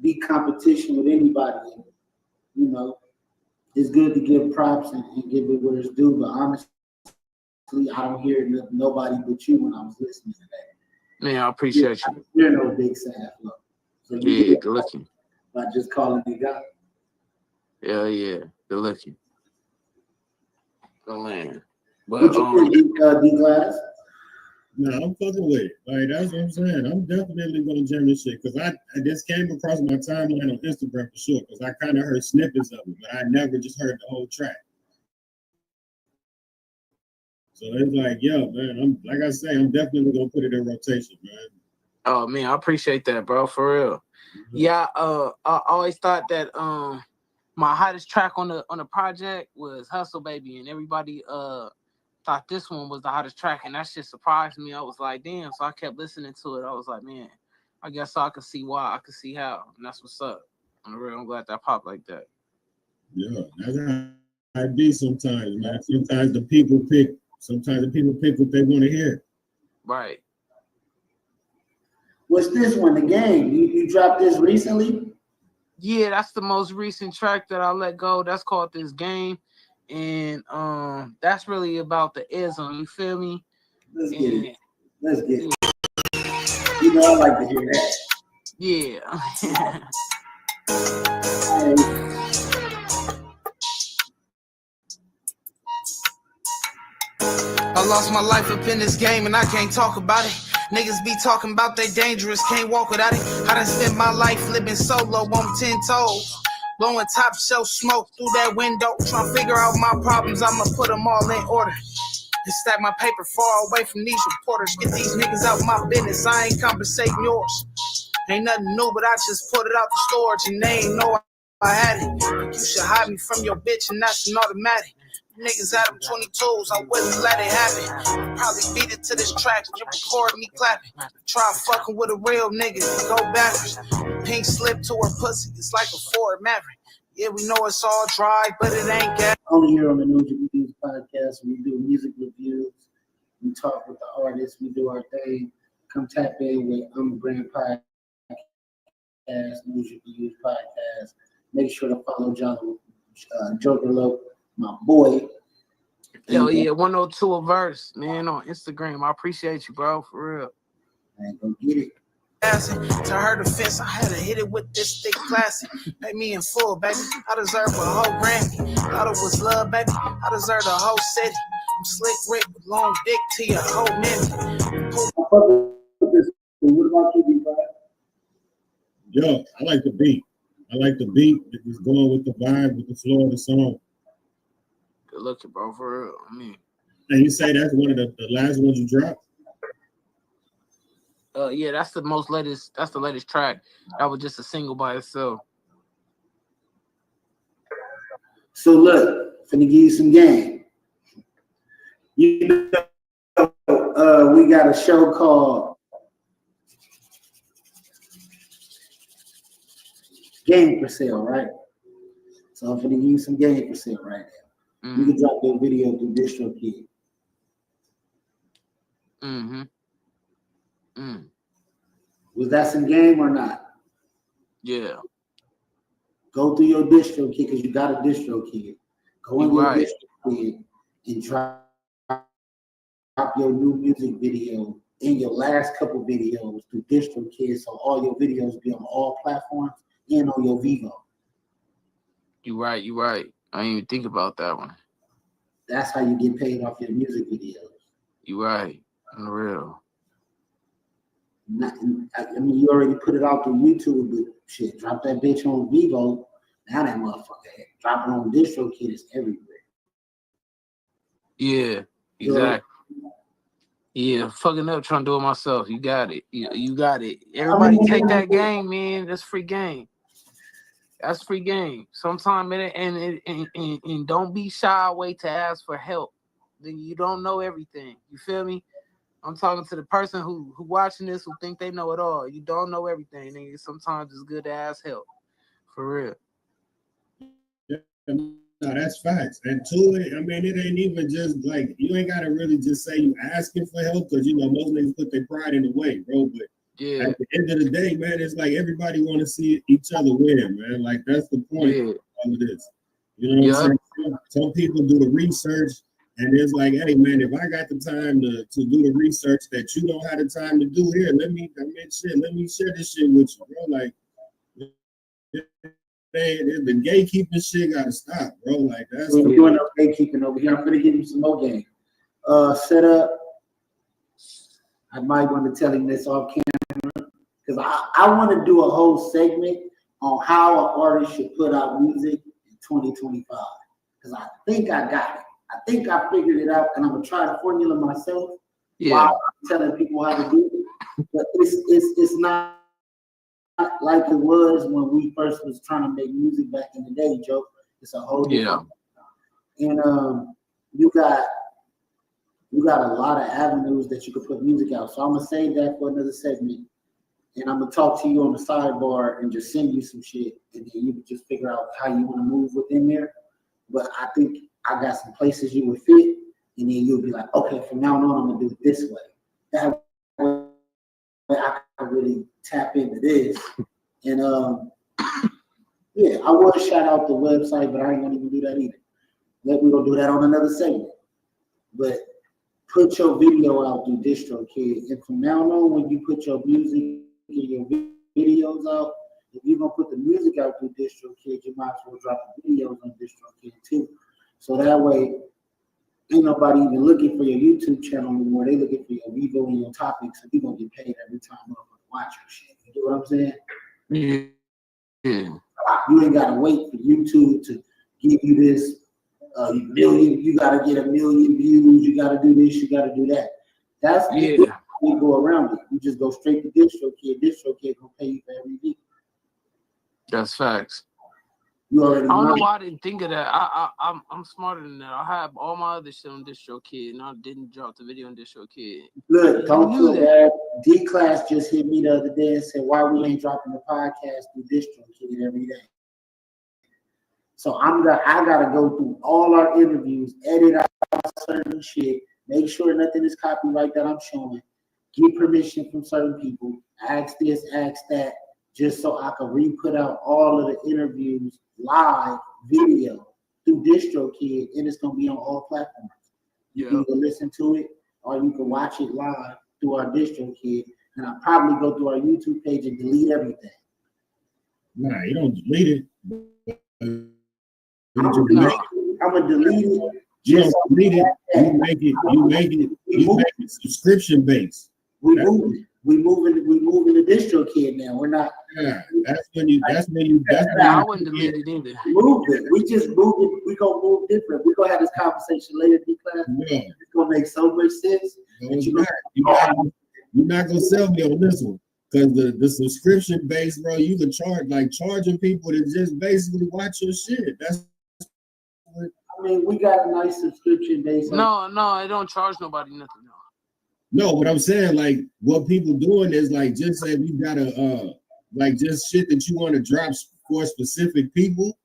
be competition with anybody. You know, it's good to give props and give it where it's due, but honestly, I don't hear nobody but you when I was listening to that. Man, I appreciate you. You're no Big Sad flow. So yeah, good looking. By just calling me God. Yeah, good looking. Good land. But what you think, Dclass? No, I'm fucking with it. Like, that's what I'm saying. I'm definitely gonna jam this shit because I just came across my timeline on Instagram for sure because I kind of heard snippets of it, but I never just heard the whole track. So it's like, yo, man, like I say, I'm definitely gonna put it in rotation, man. Oh man, I appreciate that, bro, for real. Mm-hmm. Yeah, I always thought that my hottest track on the project was Hustle Baby, and everybody thought this one was the hottest track, and that shit surprised me. I was like, damn. So I kept listening to it. I was like, man, I guess I could see why, I could see how, and that's what's up. I'm glad that popped like that. Yeah, that's how it be sometimes, man. Sometimes the people pick what they want to hear. Right. What's this one? The Game. You dropped this recently? Yeah, that's the most recent track that I let go. That's called This Game. And that's really about the ism, you feel me? Let's get it. You know I like to hear that. Yeah. I lost my life up in this game and I can't talk about it. Niggas be talking about they dangerous, can't walk without it. I done spent my life living solo on 10 toes. Blowing top shelf smoke through that window. Trying to figure out my problems, I'ma put them all in order. And stack my paper far away from these reporters. Get these niggas out my business, I ain't compensating yours. Ain't nothing new, but I just put it out the storage and they ain't know I had it. You should hide me from your bitch and that's an automatic. Niggas had them 22s, I wouldn't let it happen. Probably beat it to this track, you record me clapping. Try fucking with a real nigga, go backwards. Pink slip to her pussy, it's like a Ford Maverick. Yeah, we know it's all dry, but it ain't gas. Only here on the New Reviews podcast, we do music reviews, we talk with the artists, we do our thing. Come tap in with Brand Podcast, Music Reviews Podcast. Make sure to follow Jocker, my boy. Hell yeah, 102 a verse, man, on Instagram. I appreciate you, bro, for real. Man, go get it. To her defense, I had to hit it with this thick classic. Pay me in full, baby. I deserve a whole Grammy. Thought it was love, baby. I deserve a whole city. I'm slick Rick with long dick to your whole minute. What about you, B5? Yo, I like the beat. I like the beat. It's going with the vibe, with the flow of the song. Good looking, bro, for real. I mean, and you say that's one of the last ones you dropped? Yeah, that's the latest. That's the latest track. That was just a single by itself. So look, finna give you some game. You know, we got a show called Game for Sale, right? So I'm finna give you some game for sale right now. You can drop your video through DistroKid. Was that some game or not? Yeah. Go through your DistroKid because you got a DistroKid. Go on your DistroKid and drop your new music video and your last couple videos through DistroKid, so all your videos be on all platforms and on your Vivo. You right. I didn't even think about that one. That's how you get paid off your music videos. You right. On the real. I mean, you already put it out through YouTube, but shit, drop that bitch on Vivo. Now that motherfucker, drop it on DistroKid is everywhere. Yeah, exactly. Yeah, fucking up trying to do it myself. You got it. You got it. Everybody take that game, man. That's free game. That's free game. Sometimes and don't be shy away to ask for help. Then you don't know everything. You feel me? I'm talking to the person who watching this who think they know it all. You don't know everything. And sometimes it's good to ask help. For real. Yeah, no, that's facts. And two, I mean, it ain't even just like you ain't gotta really just say you asking for help because you know most niggas put their pride in the way, bro. But yeah, at the end of the day, man, it's like everybody want to see each other win, man. Like that's the point of all of this. You know what I'm saying? Some people do the research. And it's like, hey man, if I got the time to do the research that you don't have the time to do here, let me share this shit with you, bro. Like, the gatekeeping shit gotta stop, bro. Like that's we're doing no gatekeeping over here. I'm gonna give you some more game. Set up. I might want to tell him this off camera because I want to do a whole segment on how an artist should put out music in 2025 because I think I got it. I think I figured it out, and I'm gonna try the formula myself. While I'm telling people how to do it, but it's not like it was when we first was trying to make music back in the day, Joe. It's a whole different. And you got a lot of avenues that you could put music out. So I'm gonna save that for another segment, and I'm gonna talk to you on the sidebar and just send you some shit, and then you can just figure out how you want to move within there. But I think I got some places you would fit, and then you'll be like, okay, from now on, I'm gonna do it this way. That way I can really tap into this. And yeah, I would shout out the website, but I ain't gonna even do that either. We're gonna do that on another segment. But put your video out through DistroKid, and from now on, when you put your music and your videos out, if you're gonna put the music out through DistroKid, you might as well drop the videos on DistroKid too. So that way, ain't nobody even looking for your YouTube channel anymore. They looking for your Vivo and your topics, and you gonna get paid every time motherfucker watch your shit. You know what I'm saying? Yeah. You ain't gotta wait for YouTube to give you this million. You gotta get 1 million views. You gotta do this. You gotta do that. That's how you go around it. You just go straight to DistroKid. DistroKid gonna pay you for every week. That's facts. You already I don't know know. why I didn't think of that. I'm smarter than that. I have all my other shit on DistroKid, and I didn't drop the video on DistroKid. Look, don't feel bad. D-Class just hit me the other day and said, why we ain't dropping the podcast through DistroKid every day? So I gotta go through all our interviews, edit out certain shit, make sure nothing is copyright that I'm showing, get permission from certain people, ask this, ask that, just so I can re-put out all of the interviews live video through DistroKid, and it's gonna be on all platforms. You can either listen to it or you can watch it live through our DistroKid, and I'll probably go through our YouTube page and delete everything. Nah, you don't delete it. I'm gonna delete it. You don't delete it. You make it subscription based. We moving to DistroKid now. We're not. Yeah, that's when you. I wouldn't delete it either. Move it. We just move it. We gonna move different. We gonna have this conversation later, D-Class. Yeah. It's gonna make so much sense. You're not gonna sell me on this one. Because the subscription base, bro, you can charging people to just basically watch your shit. That's what, I mean, we got a nice subscription base. No, I don't charge nobody nothing. No, what I'm saying, like, what people doing is like, just say we got just shit that you want to drop for specific people,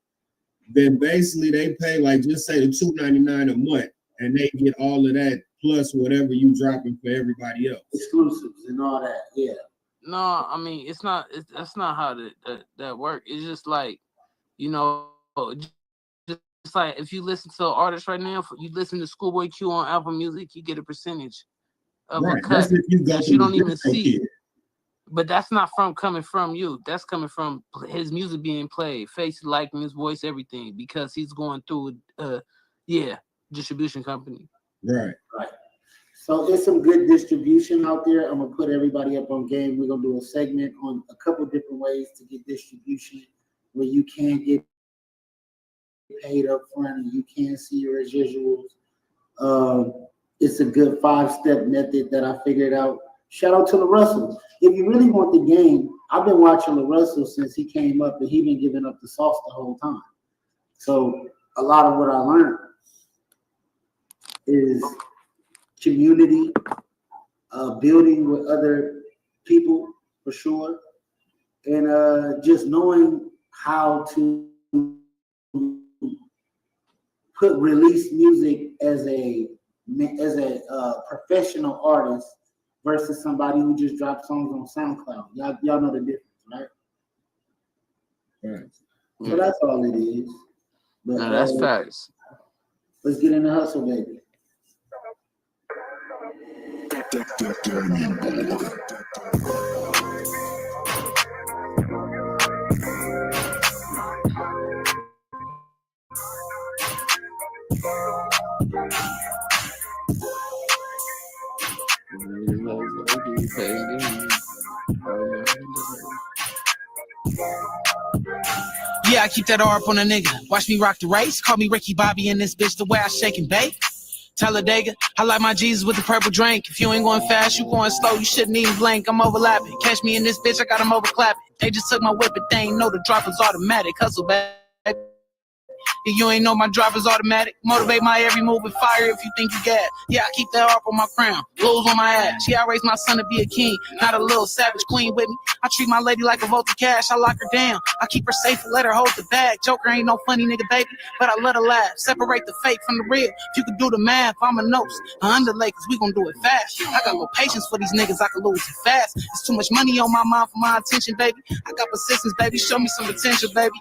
then basically they pay like, just say the $2.99 a month, and they get all of that plus whatever you dropping for everybody else. Exclusives and all that, yeah. No, I mean that's not how that work. It's just like, just like if you listen to an artist right now, you listen to Schoolboy Q on Apple Music, you get a percentage of a cut that you don't even see. But that's not coming from you. That's coming from his music being played, face, likeness, voice, everything, because he's going through distribution company. Right. So there's some good distribution out there. I'm gonna put everybody up on game. We're gonna do a segment on a couple different ways to get distribution where you can get paid up front and you can see your residuals. It's a good 5-step method that I figured out. Shout out to LaRussell. If you really want the game, I've been watching LaRussell since he came up, and he's been giving up the sauce the whole time. So a lot of what I learned is community, building with other people for sure, and just knowing how to release music as a professional artist versus somebody who just drops songs on SoundCloud. Y'all know the difference, right? Right. So that's all it is. But, no, that's facts. Let's get in the hustle, baby. Yeah, I keep that R up on a nigga. Watch me rock the race. Call me Ricky Bobby in this bitch the way I shake and bake. Talladega, I like my Jesus with the purple drink. If you ain't going fast, you going slow, you shouldn't even blink. I'm overlapping. Catch me in this bitch, I got them overclapping. They just took my whip, but they ain't know the drop was automatic. Hustle, baby. If you ain't know my drop is automatic, motivate my every move with fire if you think you got. Yeah, I keep that harp on my crown, blues on my ass. Yeah, I raised my son to be a king, not a little savage queen with me. I treat my lady like a vote of cash, I lock her down. I keep her safe and let her hold the bag. Joker ain't no funny nigga, baby, but I let her laugh. Separate the fake from the real. If you can do the math, I'm a nose, underlay, cause we gon' do it fast. I got no patience for these niggas, I can lose it fast. It's too much money on my mind for my attention, baby. I got persistence, baby, show me some attention, baby.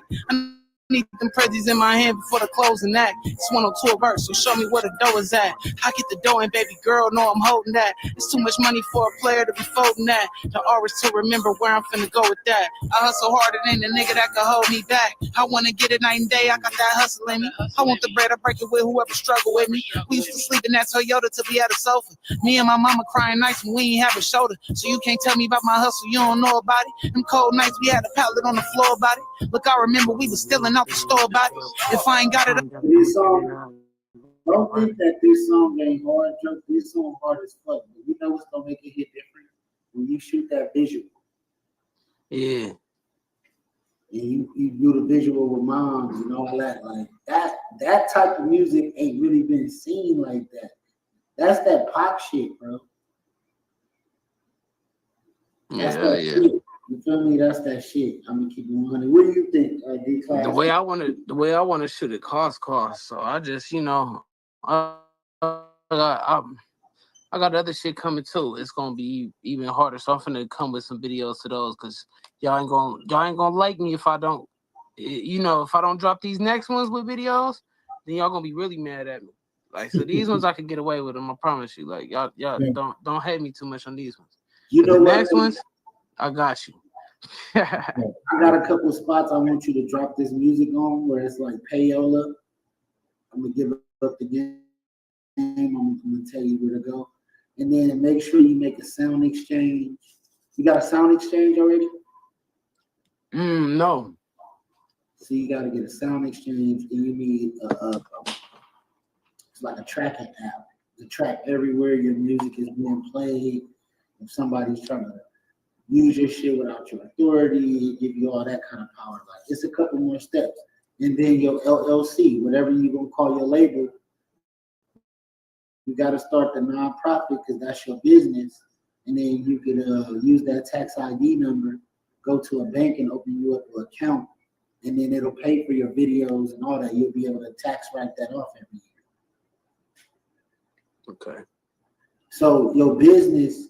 need them prezzies in my hand before the closing act. It's 102 a verse, so show me where the dough is at. I get the dough and baby girl, know I'm holding that. It's too much money for a player to be folding that. The artist to remember where I'm finna go with that. I hustle harder than the nigga that can hold me back. I wanna get it night and day, I got that hustle in me. I want the bread, I break it with whoever struggle with me. We used to sleep in that Toyota to be at a sofa. Me and my mama crying nights when we ain't have a shoulder. So you can't tell me about my hustle, you don't know about it. Them cold nights we had a pallet on the floor about it. Look, I remember we was stealing out the store about it. If I ain't got it, This song, don't think that this song ain't hard, Joke. This song hard as fuck. But you know what's gonna make it hit different? When you shoot that visual. Yeah. And you do the visual with moms and all that. Like that type of music ain't really been seen like that. That's that pop shit, bro. That's that shit. You feel me? That's that shit. I'm gonna keep it 100. What do you think, Dclass? The way I want to shoot it costs. So I just, you know, I got other shit coming too. It's gonna be even harder. So I'm finna come with some videos to those, cause y'all ain't gonna like me if I don't, you know, if I don't drop these next ones with videos, then y'all gonna be really mad at me. Like, so these ones I can get away with them. I promise you. Like, y'all don't hate me too much on these ones. You know the what? Next ones, I got you. I got a couple spots I want you to drop this music on where it's like payola. I'm gonna give up the game. I'm gonna tell you where to go. And then make sure you make a sound exchange. You got a sound exchange already? No. So you got to get a sound exchange, and you need it's like a tracking app to track everywhere your music is being played. If somebody's trying to use your shit without your authority, give you all that kind of power. Like, it's a couple more steps. And then your LLC, whatever you're gonna call your label, you got to start the nonprofit because that's your business. And then you can use that tax ID number, go to a bank and open you up an account, and then it'll pay for your videos and all that. You'll be able to tax write that off every year. Okay. So your business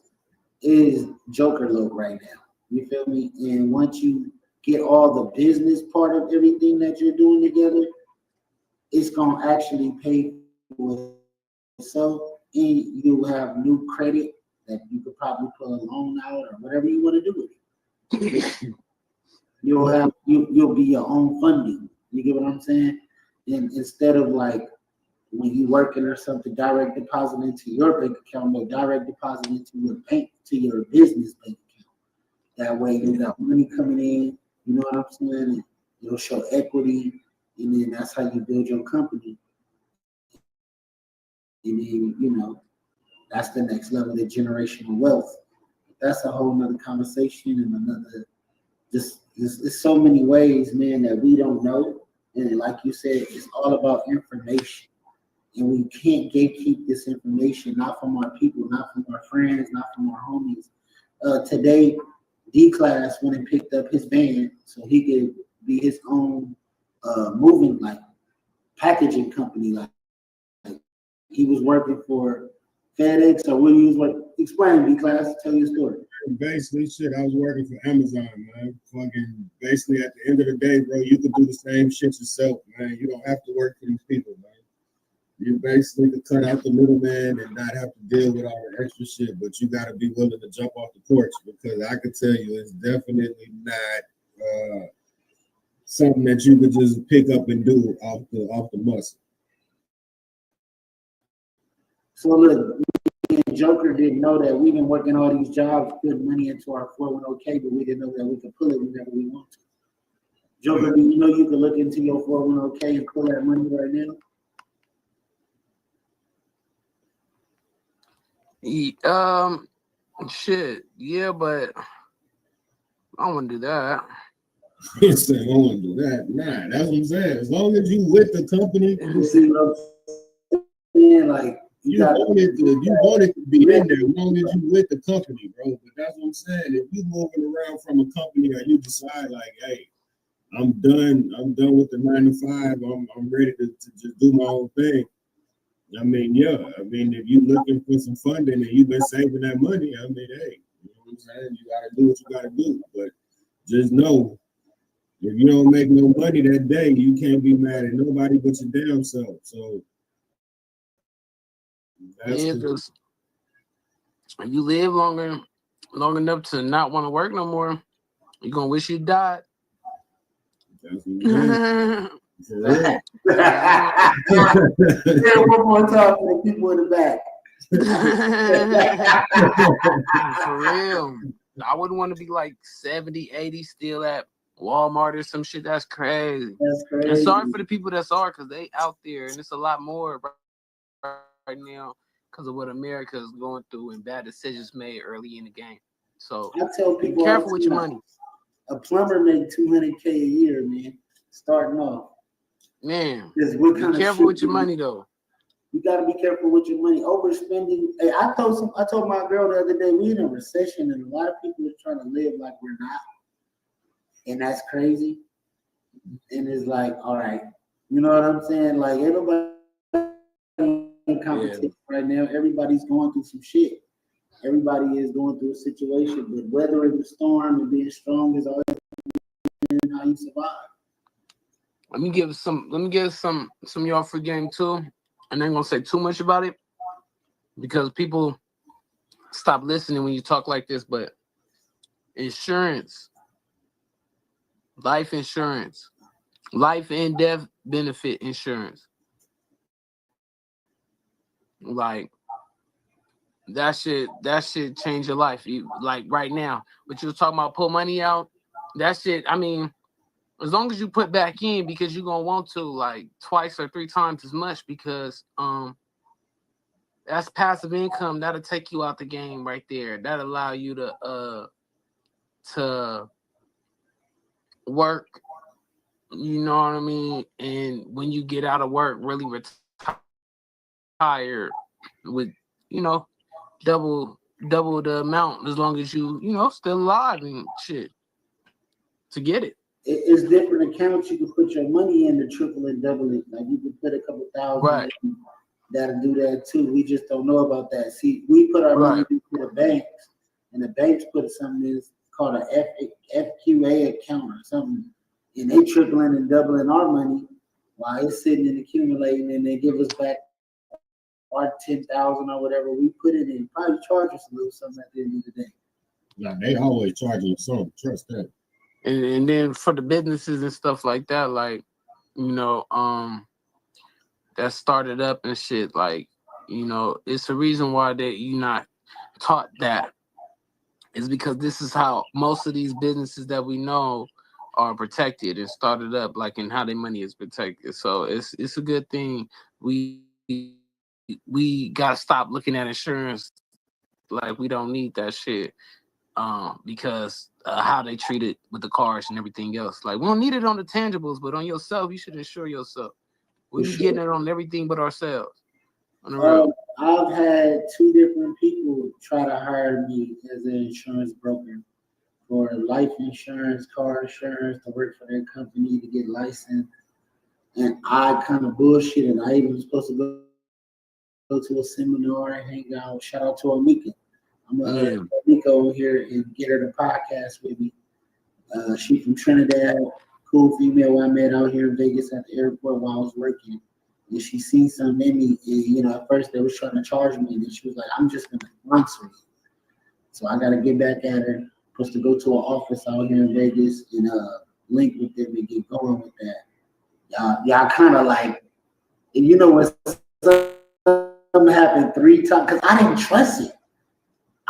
is Jocker look right now. You feel me? And once you get all the business part of everything that you're doing together, it's gonna actually pay for itself, and you'll have new credit that you could probably pull a loan out or whatever you want to do with it. You'll be your own funding. You get what I'm saying? And instead of like when you working or something, direct deposit into your bank account, no, direct deposit into your bank, to your business bank account. That way you got money coming in, you know what I'm saying? And it'll show equity, and then that's how you build your company. And then, you know, that's the next level of generational wealth. That's a whole nother conversation and another, just there's so many ways, man, that we don't know. And like you said, it's all about information. And we can't gatekeep this information, not from our people, not from our friends, not from our homies. Today, Dclass went and picked up his van so he could be his own moving, like, packaging company. Like he was working for FedEx, or what he was working. Explain, Dclass, tell your story. Basically, shit, I was working for Amazon, man. Fucking, basically, at the end of the day, bro, you can do the same shit yourself, man. You don't have to work for these people, man. You basically can cut out the middleman and not have to deal with all the extra shit, but you got to be willing to jump off the porch, because I can tell you it's definitely not something that you could just pick up and do off the muscle. So look, me and Jocker didn't know that we've been working all these jobs, putting money into our 401k, but we didn't know that we could pull it whenever we want to. Jocker, do you know you can look into your 401k and pull that money right now? Shit, yeah, but I don't want to do that. You say, I don't want to do that. Nah, that's what I'm saying. As long as you with the company, You see what I'm saying? Like, you want it to be in there as long as you with the company, bro. But that's what I'm saying. If you moving around from a company or you decide like, hey, I'm done with the 9 to 5, I'm ready to just do my own thing. I mean, yeah. I mean, if you're looking for some funding and you've been saving that money, I mean, hey, you know what I'm saying? You got to do what you got to do. But just know If you don't make no money that day, you can't be mad at nobody but your damn self. So that's Yeah, because if you live long enough to not want to work no more, you're gonna wish you died. that's what for real. Say it one more time for the people in the back. For real. I wouldn't want to be like 70, 80 still at Walmart or some shit. That's crazy. That's crazy. And sorry for the people that's are, because they out there, and it's a lot more right now because of what America is going through and bad decisions made early in the game. So I tell be people, careful with your money. A plumber make $200K a year, man. Starting off. Man, Is what be kind of careful shit with your money though. You got to be careful with your money. Overspending. Hey, I told my girl the other day, we in a recession and a lot of people are trying to live like we're not. And that's crazy. And it's like, all right, you know what I'm saying? Like everybody in competition right now, everybody's going through some shit. Everybody is going through a situation, but weathering the storm and being strong is always how you survive. Let me give some of y'all free game too. And I ain't gonna say too much about it because people stop listening when you talk like this, but insurance, life insurance, life and death benefit insurance. Like that shit change your life. Like right now, what you was talking about, pull money out, that shit, I mean, as long as you put back in, because you're gonna want to like twice or 3 times as much, because that's passive income. That'll take you out the game right there. That'll allow you to work, you know what I mean? And when you get out of work, really retire with, you know, double the amount, as long as you still alive and shit to get it. It's different accounts you can put your money in to triple and double it. Like you can put a couple thousand Right. in. That'll do that too. We just don't know about that. See, we put our money into the banks, and the banks put something in called a FQA account or something, and they tripling and doubling our money while it's sitting and accumulating, and they give us back our 10,000 or whatever we put it in. Probably charge us a little something at the end of the day. Yeah, they always charge you something. Trust that. And then for the businesses and stuff like that, like that started up and shit, like, it's a reason why you're not taught that. It's because this is how most of these businesses that we know are protected and started up, like, and how their money is protected. So it's a good thing. We gotta stop looking at insurance like we don't need that shit. Because how they treat it with the cars and everything else. Like, we don't need it on the tangibles, but on yourself, you should insure yourself. We be getting it on everything but ourselves. On the road. I've had 2 different people try to hire me as an insurance broker for life insurance, car insurance, to work for their company, to get licensed. And I kind of bullshit, and I even was supposed to go to a seminar and hang out. Shout out to Amika. I'm going to Amika over here and get her to podcast with me. She's from Trinidad, cool female I met out here in Vegas at the airport while I was working. And she seen something in me, and at first they was trying to charge me, and then she was like, I'm just gonna sponsor you. So I gotta get back at her. Supposed to go to an office out here in Vegas and link with them and get going with that. Y'all kind of like, and when something happened 3 times, because I didn't trust it.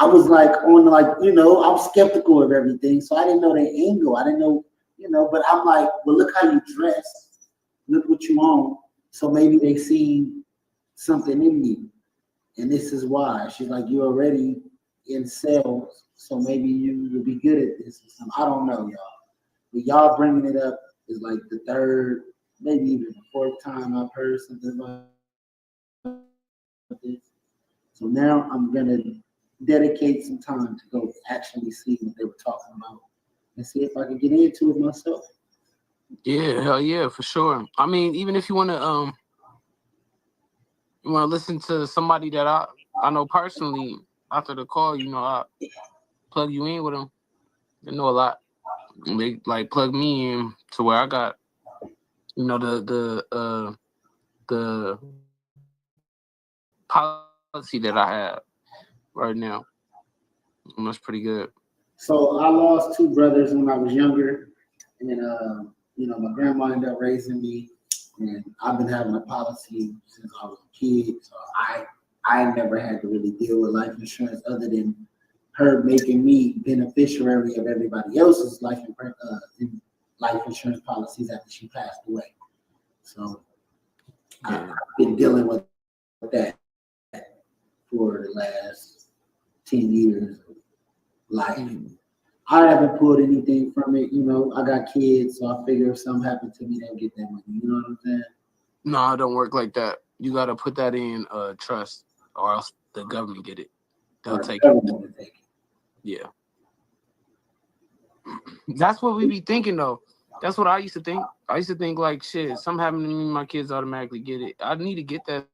I was like I'm skeptical of everything, so I didn't know their angle. I didn't know, but I'm like, well, look how you dress, look what you own. So maybe they seen something in me, and this is why. She's like, you're already in sales, so maybe you will be good at this. I don't know, y'all. But y'all bringing it up is like the 3rd, maybe even the 4th time I've heard something like this. So now I'm gonna dedicate some time to go actually see what they were talking about and see if I can get into it myself. Yeah, hell yeah, for sure. I mean, even if you wanna listen to somebody that I know personally after the call, I plug you in with them. They know a lot. They like plug me in to where I got, you know, the policy that I have right now. And that's pretty good. So I lost two brothers when I was younger, and you know, my grandma ended up raising me, and I've been having a policy since I was a kid. So I never had to really deal with life insurance other than her making me beneficiary of everybody else's life insurance policies after she passed away. So I've been dealing with that for the last 10 years of life. I haven't pulled anything from it. You know, I got kids, so I figure if something happened to me, they'll get that money. You know what I'm saying? No, it don't work like that. You got to put that in trust, or else the government get it. They'll take it. Yeah. That's what we be thinking, though. That's what I used to think. I used to think like, shit, something happened to me, my kids automatically get it. I need to get that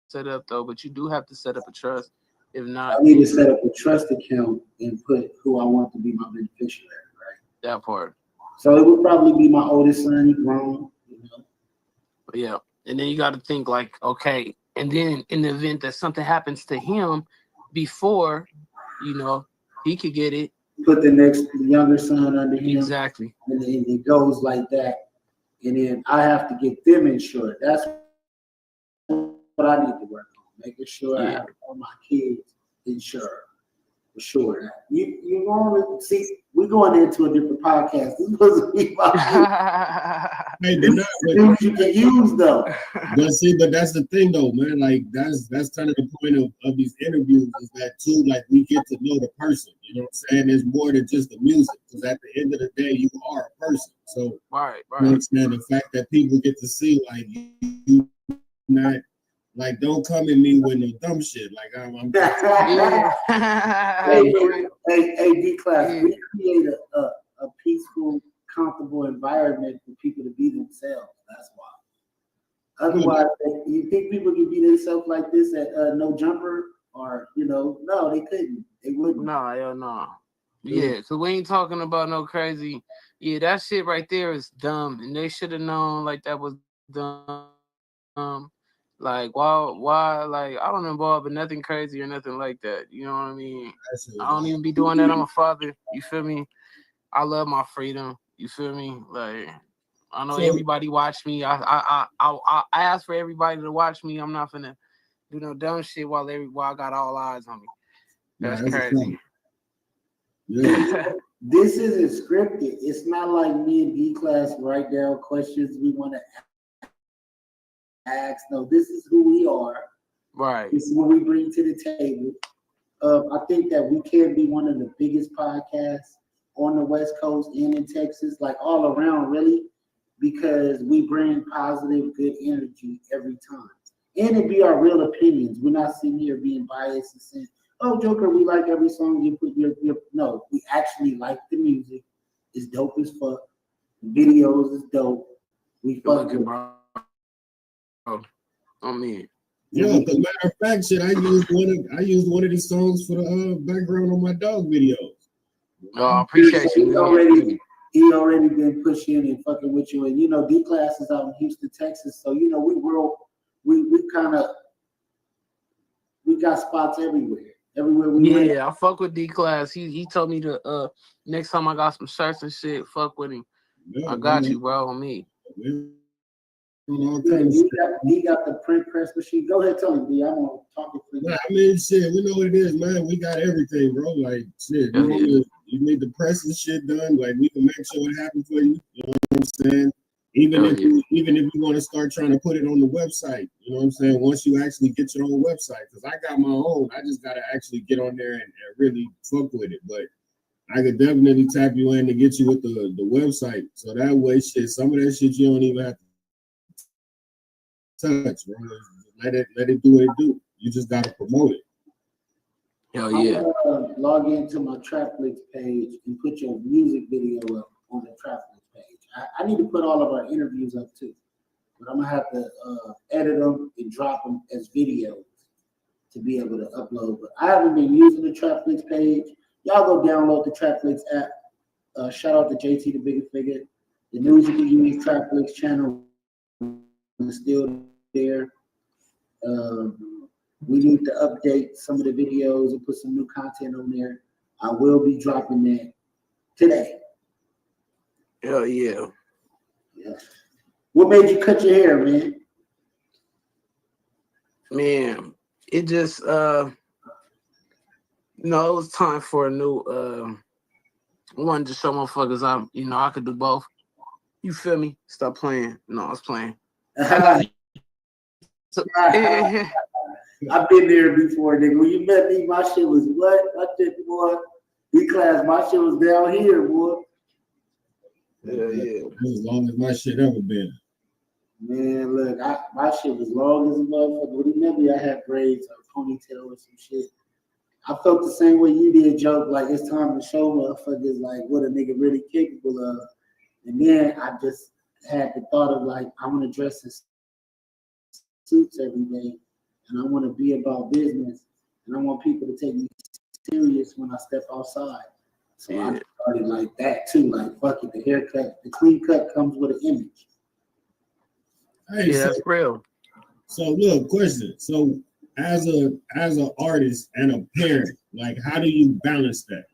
set up, though, but you do have to set up a trust. If not, I need to set up a trust account and put who I want to be my beneficiary, right? That part. So it would probably be my oldest son, he grown, you know. Yeah. And then you got to think like, okay, and then in the event that something happens to him before, you know, he could get it. Put the next younger son under him. Exactly. And then it goes like that. And then I have to get them insured. That's what I need to work on. Making sure I have all my kids insured. For sure. You want to see, we're going into a different podcast. This is supposed to be my things you can use though. But that's the thing though, man. Like that's kind of the point of these interviews is that too, like we get to know the person. You know what I'm saying? There's more than just the music. Because at the end of the day, you are a person. So right. You know what I'm saying? The fact that people get to see like you not like don't come at me with no dumb shit. Like I'm Hey, Dclass, we create a peaceful, comfortable environment for people to be themselves. That's why. Otherwise, you think people can be themselves like this at No Jumper, or you know, no, they couldn't. They wouldn't. No, hell no. Yeah, so we ain't talking about no crazy. Yeah, that shit right there is dumb, and they should have known like that was dumb. Like why? Like I don't involve in nothing crazy or nothing like that. You know what I mean? I don't even be doing that. I'm a father. You feel me? I love my freedom. You feel me? Like I know everybody watch me. I ask for everybody to watch me. I'm not finna do no dumb shit while I got all eyes on me. That's crazy. Yeah. This isn't scripted. It's not like me and Dclass write down questions we want to ask. No, this is who we are. Right. This is what we bring to the table. I think that we can be one of the biggest podcasts on the West Coast and in Texas, like all around, really, because we bring positive, good energy every time. And it be our real opinions. We're not sitting here being biased and saying, oh, Joker, we like every song you put your no, we actually like the music. It's dope as fuck. The videos is dope. We fuck with bro. I mean, yeah, as a matter of fact, shit, I used one of these songs for the background on my dog videos. Oh, I appreciate you. He already been pushing and fucking with you, and you know, Dclass is out in Houston, Texas, so you know we got spots everywhere. Everywhere we went. Yeah, I fuck with Dclass. He told me to next time I got some shirts and shit, fuck with him. Yeah, I got you, bro, on me. Yeah, he got the print press machine. Go ahead, tell him, D. I'm gonna talk it for you. I mean, shit, we know what it is, man. We got everything, bro. Like, shit, you need the press and shit done. Like, we can make sure it happens for you. You know what I'm saying? Even if you want to start trying to put it on the website, you know what I'm saying? Once you actually get your own website, because I got my own, I just gotta actually get on there and really fuck with it. But I could definitely tap you in to get you with the website, so that way, shit, some of that shit you don't even have to touch, bro. Let it do what it do. You just gotta promote it. Hell yeah. I'm gonna log into my Trapflix page and put your music video up on the Trapflix page. I need to put all of our interviews up too, but I'm gonna have to edit them and drop them as videos to be able to upload. But I haven't been using the Trapflix page. Y'all go download the Trapflix app. shout out to JT the Bigger Figure. The News You Use Trapflix channel is still there. We need to update some of the videos and put some new content on there. I will be dropping that today. Hell yeah. Yeah. What made you cut your hair, man? Man, it just it was time for a new I wanted to show motherfuckers I could do both. You feel me? Stop playing. No, I was playing. I've been there before, nigga. When you met me, my shit was what? My shit, boy. Dclass, my shit was down here, boy. Yeah. As long as my shit ever been. Man, look, my shit was long as a motherfucker. When you met me, I had braids or ponytail or some shit. I felt the same way you did, Joke. Like, it's time to show motherfuckers, like, what a nigga really capable of. And then I just had the thought of, like, I want to dress in suits every day. And I want to be about business. And I want people to take me serious when I step outside. So I started like that, too. Like, fuck it, the haircut. The clean cut comes with an image. Hey, yeah, that's real. So, look, question. So, as an artist and a parent, like, how do you balance that?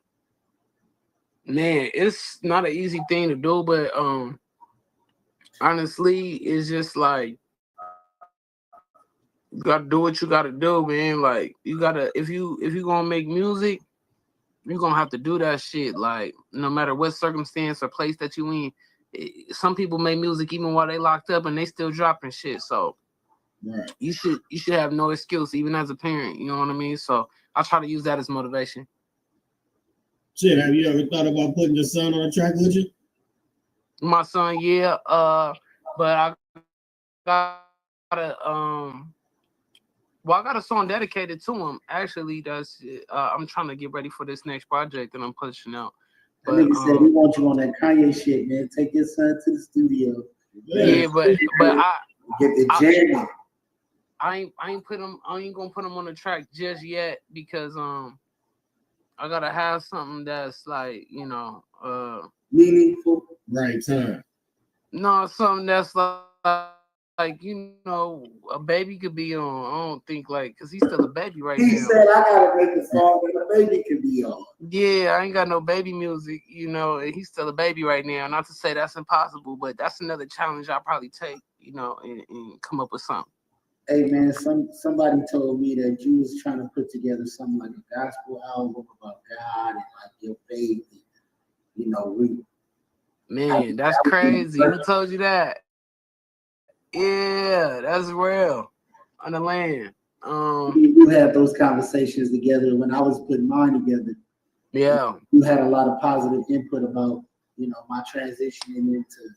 Man, it's not an easy thing to do, but honestly, it's just like you gotta do what you gotta do, man. Like you gotta if you gonna make music, you're gonna have to do that shit. Like no matter what circumstance or place that you in. Some people make music even while they locked up and they still dropping shit. So right. you should have no excuse, even as a parent. You know what I mean? So I try to use that as motivation. Shit, have you ever thought about putting your son on a track with you? My son, yeah. But I gotta I got a song dedicated to him. Actually, that's I'm trying to get ready for this next project that I'm pushing out. That nigga said he wants you on that Kanye shit, man. Take your son to the studio. Yeah, but I get the jamming. I ain't gonna put him on the track just yet because I gotta have something that's like meaningful. Right time. No, something that's like a baby could be on. I don't think because he's still a baby right now. He said I gotta make a song that a baby could be on. Yeah, I ain't got no baby music, and he's still a baby right now. Not to say that's impossible, but that's another challenge I'll probably take, and come up with something. Hey man, somebody told me that you was trying to put together something like a gospel album about God and like your faith. Man, that's crazy. Who told you that? Yeah, that's real. On the land. You had those conversations together when I was putting mine together. Yeah. You had a lot of positive input about, my transitioning into,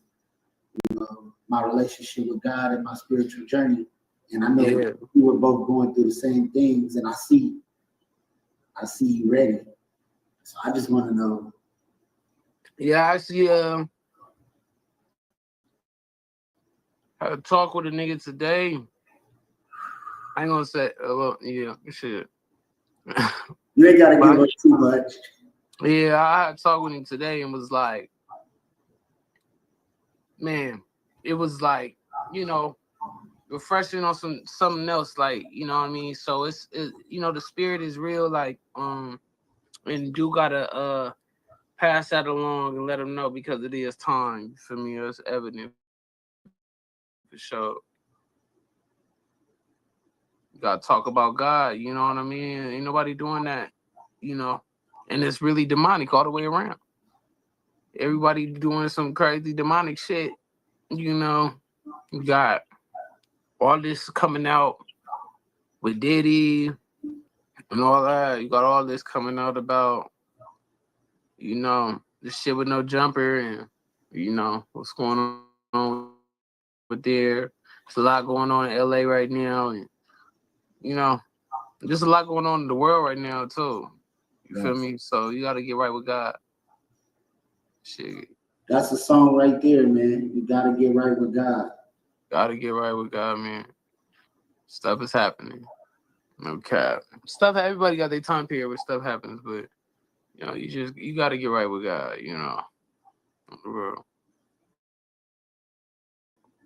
my relationship with God and my spiritual journey. And I know we were both going through the same things, and I see you ready. So I just want to know. Yeah, actually, I had a talk with a nigga today. I ain't gonna say, shit. You ain't gotta give up too much. Yeah, I had a talk with him today and was like, man, it was like, refreshing on something else, like, you know what I mean? So it's the spirit is real, like, and you gotta pass that along and let them know because it is time. You feel me? It's evident for sure. You gotta talk about God, you know what I mean? Ain't nobody doing that, and it's really demonic all the way around. Everybody doing some crazy demonic shit, you got all this coming out with Diddy and all that. You got all this coming out about, this shit with no jumper and, what's going on with there. There's a lot going on in LA right now. And, there's a lot going on in the world right now, too. You feel me? So you got to get right with God. Shit. That's a song right there, man. You got to get right with God. Got to get right with God, man. Stuff is happening. No cap. Stuff, everybody got their time period where stuff happens, but, you got to get right with God, Bro.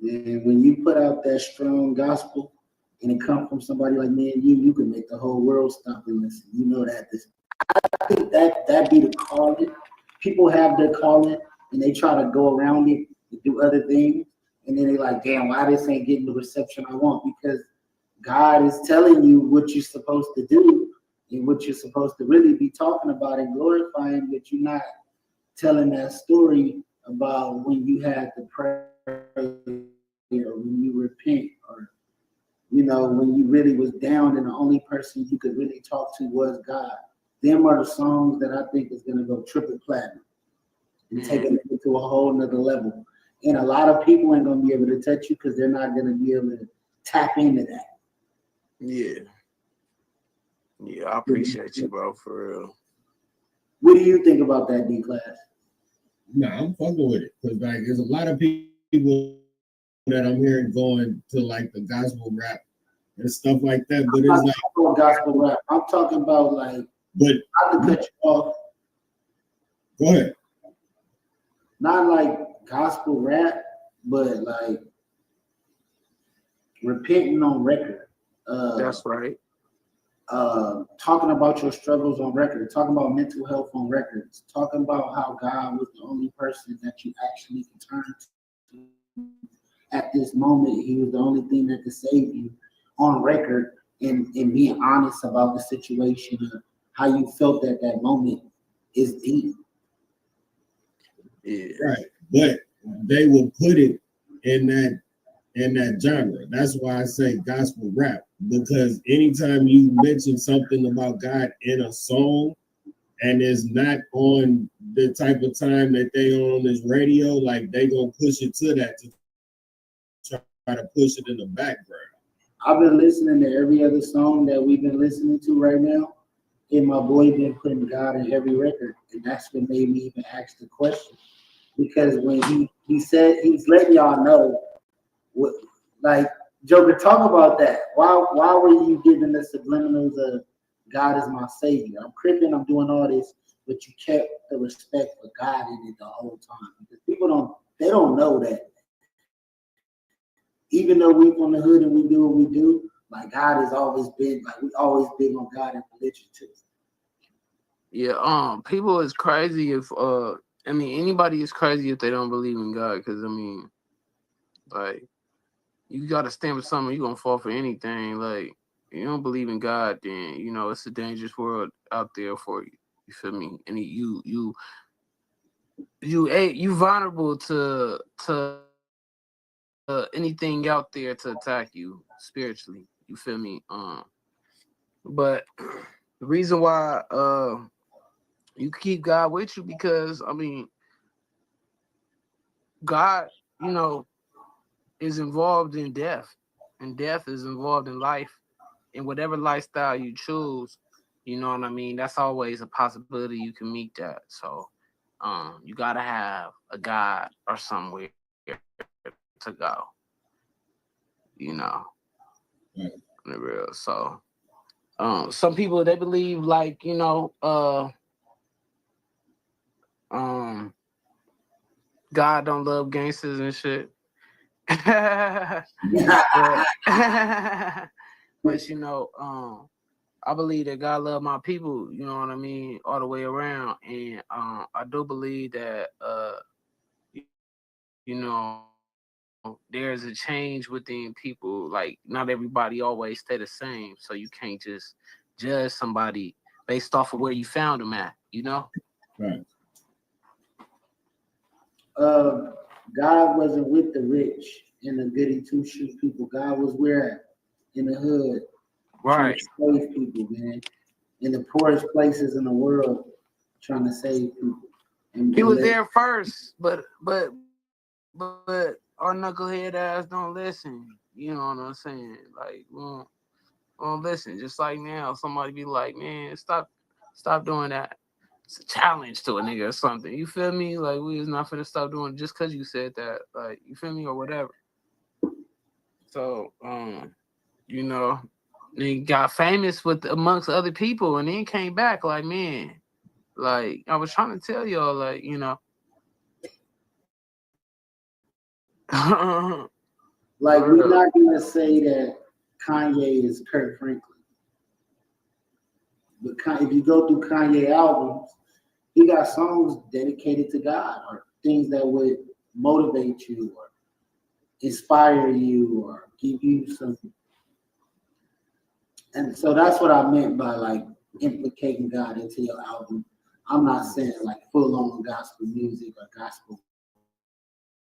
And when you put out that strong gospel and it comes from somebody like me and you can make the whole world stop and listen. You know that. I think that be the calling. People have their calling and they try to go around it and do other things. And then they like, damn, why this ain't getting the reception I want? Because God is telling you what you're supposed to do and what you're supposed to really be talking about and glorifying, but you're not telling that story about when you had to pray or when you repent or, you know, when you really was down and the only person you could really talk to was God. Them are the songs that I think is going to go triple platinum and take it to a whole nother level. And a lot of people ain't going to be able to touch you because they're not going to be able to tap into that. Yeah. Yeah, I appreciate you, bro, for real. What do you think about that, Dclass? Nah, I'm fucking with it. Because, like, there's a lot of people that I'm hearing going to, like, the gospel rap and stuff like that. But it's like gospel rap. I'm talking about, like, but not to cut you off. Go ahead. Not like gospel rap, but like repenting on record. That's right. Talking about your struggles on record, talking about mental health on records, talking about how God was the only person that you actually can turn to at this moment. He was the only thing that could save you on record, and being honest about the situation of how you felt at that moment is deep. Yeah. Right. But they will put it in that genre. That's why I say gospel rap, because anytime you mention something about God in a song and it's not on the type of time that they on this radio, like they gonna push it to that to try to push it in the background. I've been listening to every other song that we've been listening to right now, and my boy been putting God in every record, and that's what made me even ask the question. Because when he said he's letting y'all know what, like, Joker, talk about that. Why were you giving the subliminals of God is my savior? I'm cripping, I'm doing all this, but you kept the respect for God in it the whole time. Because people don't know that. Even though we from the hood and we do what we do, like God has always been, like we always been on God and religion too. Yeah, people is crazy if I mean anybody is crazy if they don't believe in God, because I mean, like, you gotta stand with something, you're gonna fall for anything. Like, you don't believe in God, then you know it's a dangerous world out there for you. You feel me? And you vulnerable to anything out there to attack you spiritually. You feel me? But the reason why you keep God with you, because I mean, God, you know, is involved in death, and death is involved in life. And whatever lifestyle you choose, you know what I mean, that's always a possibility you can meet that. So you gotta have a God or somewhere to go, you know. Right. Real. So some people, they believe, like, you know, God don't love gangsters and shit. But you know, I believe that God love my people, you know what I mean, all the way around. And I do believe that you know, there's a change within people. Like, not everybody always stay the same. So you can't just judge somebody based off of where you found them at, you know? Right. God wasn't with the rich and the goody two shoes people. God was where? In the hood. Right. Trying to save people, man. In the poorest places in the world, trying to save people. And he was there first, but our knucklehead ass don't listen. You know what I'm saying? Like, we don't listen. Just like now, somebody be like, man, stop doing that. It's a challenge to a nigga or something. You feel me? Like, we is not finna stop doing it just because you said that. Like, you feel me? Or whatever. So, you know, they got famous with amongst other people and then came back like, man, like, I was trying to tell y'all, like, you know, Like, we're not going to say that Kanye is Kirk Franklin. But if you go through Kanye albums, he got songs dedicated to God or things that would motivate you or inspire you or give you something. And so that's what I meant by like implicating God into your album. I'm not saying like full on gospel music or gospel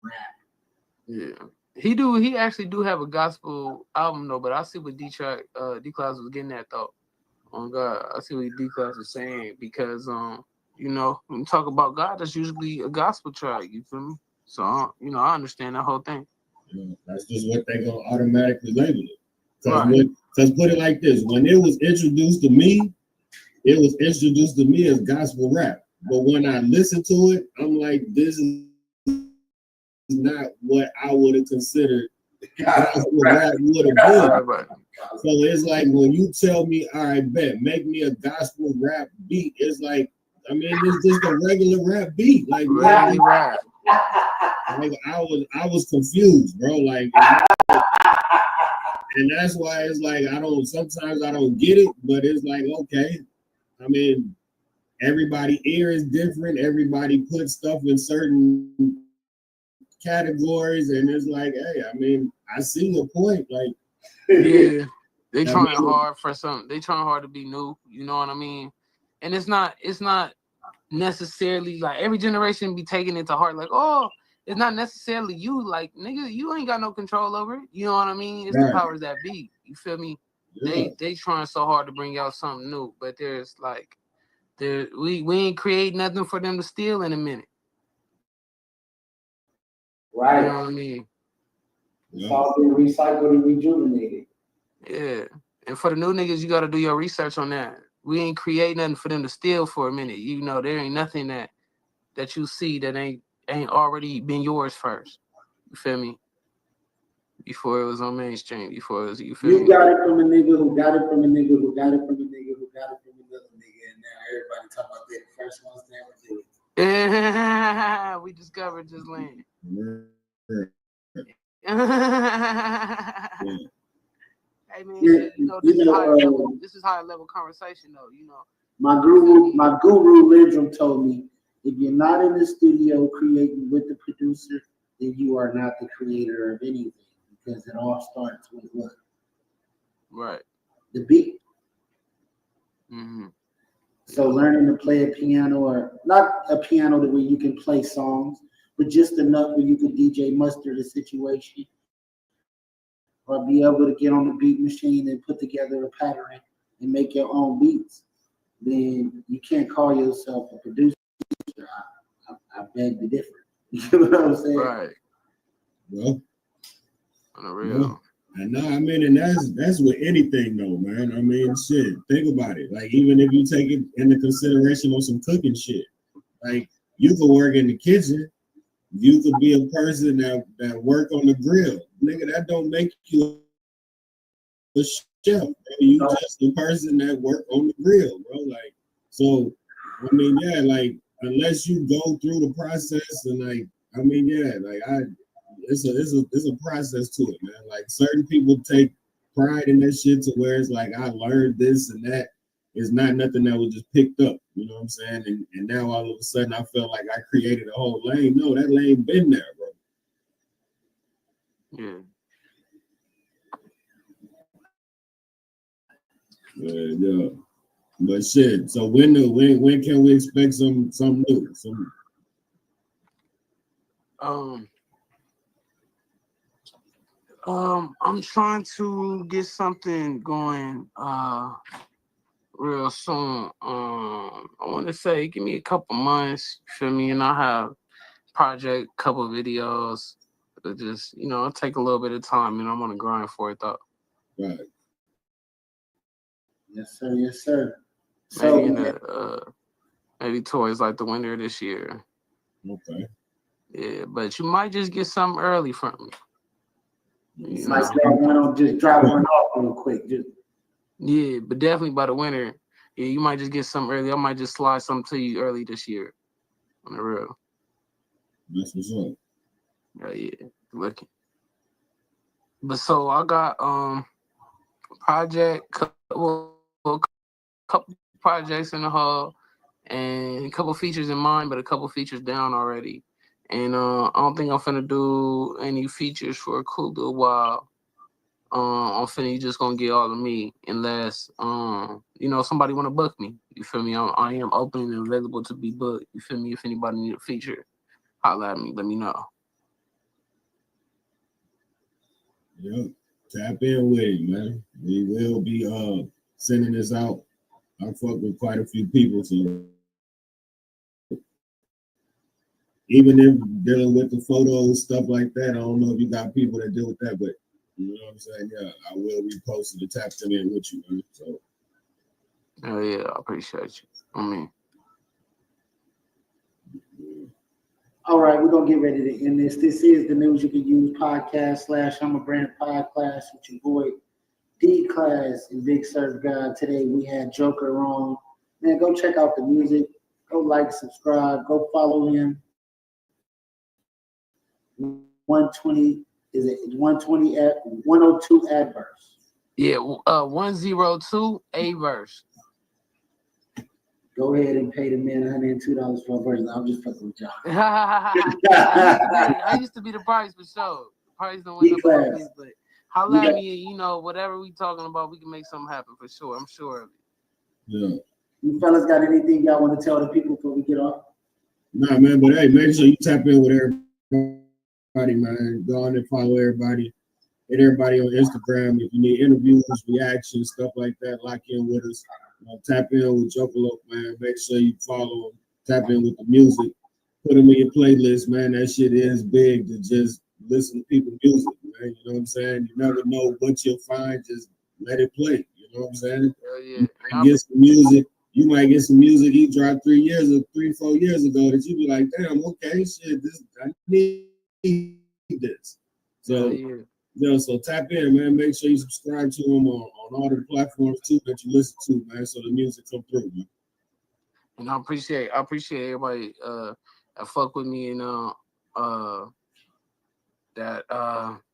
rap. Yeah. He actually do have a gospel album though, but I see what Dclass was getting at though. On God, I see what Dclass is saying because you know, when we talk about God, that's usually a gospel track. You feel me? So you know, I understand that whole thing. Yeah, that's just what they gonna automatically label it. Right. Put it like this: when it was introduced to me, it was introduced to me as gospel rap. But when I listen to it, I'm like, this is not what I would have considered gospel rap would have been. Right. So it's like when you tell me, all right, bet, make me a gospel rap beat. It's like, I mean, it's just a regular rap beat. Like, really rap. Like I was confused, bro. Like, and that's why it's like sometimes I don't get it, but it's like, okay. I mean, everybody ear is different. Everybody puts stuff in certain categories, and it's like, hey, I mean, I see your point. Like, yeah, they trying hard for something. They trying hard to be new. You know what I mean? And it's not necessarily like every generation be taking it to heart. Like, oh, it's not necessarily you. Like, nigga, you ain't got no control over it. You know what I mean? It's the powers that be. You feel me? Yeah. They trying so hard to bring out something new, but there's like, we ain't create nothing for them to steal in a minute. Right. You know what I mean? It's all been recycled and rejuvenated. Yeah. And for the new niggas, you got to do your research on that. We ain't create nothing for them to steal for a minute. You know, there ain't nothing that you see that ain't already been yours first. You feel me? Before it was on mainstream. Before it was, you feel me? You got it from a nigga who got it from a nigga who got it from a nigga who got it from another nigga, and now everybody talking about that first ones to ever do it. Yeah, we discovered just land. Hey man, you know, this is high level conversation though. You know, my guru Lindrum told me, if you're not in the studio creating with the producer, then you are not the creator of anything, because it all starts with what? Right. The beat. Mm-hmm. So learning to play a piano, or not a piano where you can play songs, but just enough where you can DJ mustard a situation, or be able to get on the beat machine and put together a pattern and make your own beats, then you can't call yourself a producer. I beg to differ. You know what I'm saying? Right. Well, on the real. Well, and no, I mean, and that's with anything though, man. I mean, shit, think about it. Like, even if you take it into consideration on some cooking shit, like, you could work in the kitchen. You could be a person that work on the grill. Nigga, that don't make you a chef, bro. You just a person that work on the grill, bro. Like, so, I mean, yeah, like, unless you go through the process and like, I mean, yeah, like it's a process to it, man. Like, certain people take pride in that shit to where it's like, I learned this and that. It's not nothing that was just picked up, you know what I'm saying? And now all of a sudden I felt like I created a whole lane. No, that lane been there, bro. Yeah. Yeah. But shit. So when can we expect some new? I'm trying to get something going real soon. I want to say, give me a couple months, you feel me, and I'll have project, couple videos. But just, you know, it'll take a little bit of time, and I'm gonna grind for it though. Right. Yes, sir. Yes, sir. Maybe in the maybe towards like the winter of this year. Okay. Yeah, but you might just get something early from me. You might just drop one off real quick. Yeah, but definitely by the winter, yeah, you might just get something early. I might just slide something to you early this year. On the real. That's what's up. Yeah. Looking. But so I got couple projects in the hub and a couple features in mind, but a couple features down already. And I don't think I'm finna do any features for a cool little while. I'm finna just gonna get all of me unless somebody wanna book me. You feel me? I am open and available to be booked. You feel me? If anybody need a feature, holla at me. Let me know. Yep. Tap in with it, man. We will be sending this out. I fuck with quite a few people, so even if dealing with the photos, stuff like that, I don't know if you got people that deal with that, but you know what I'm saying? Yeah, I will repost it to tap them in with you, man. So. Oh yeah, I appreciate you. All right, we're gonna get ready to end this. This is the News You Can Use podcast / I'm a Brand Podcast with your boy Dclass and Big Surfgod. Today we had Jocker on. Man, go check out the music. Go like, subscribe. Go follow him. 120 is it 120 at 102 adverse. Yeah, 102 a verse. Go ahead and pay the man $102 for a verse. I'm just fucking with y'all. I used to be the price for sure. Price don't went up a little bit, but holla at me. Whatever we talking about, we can make something happen for sure. I'm sure of it. Yeah. You fellas got anything y'all want to tell the people before we get off? Nah, man, but hey, make sure you tap in with everybody, man. Go on and follow everybody. Hit everybody on Instagram. If you need interviews, reactions, stuff like that, lock in with us. Tap in with Jocker, man. Make sure you follow him. Tap in with the music. Put them in your playlist, man. That shit is big to just listen to people's music, man. You know what I'm saying? You never know what you'll find. Just let it play. You know what I'm saying? Yeah. You might get some music. You might get some music he dropped 3 or 4 years ago that you be like, damn, okay, shit, I need this. So. Yeah, so tap in, man. Make sure you subscribe to him on all the platforms too that you listen to, man. So the music come through, man. And I appreciate everybody that fuck with me and that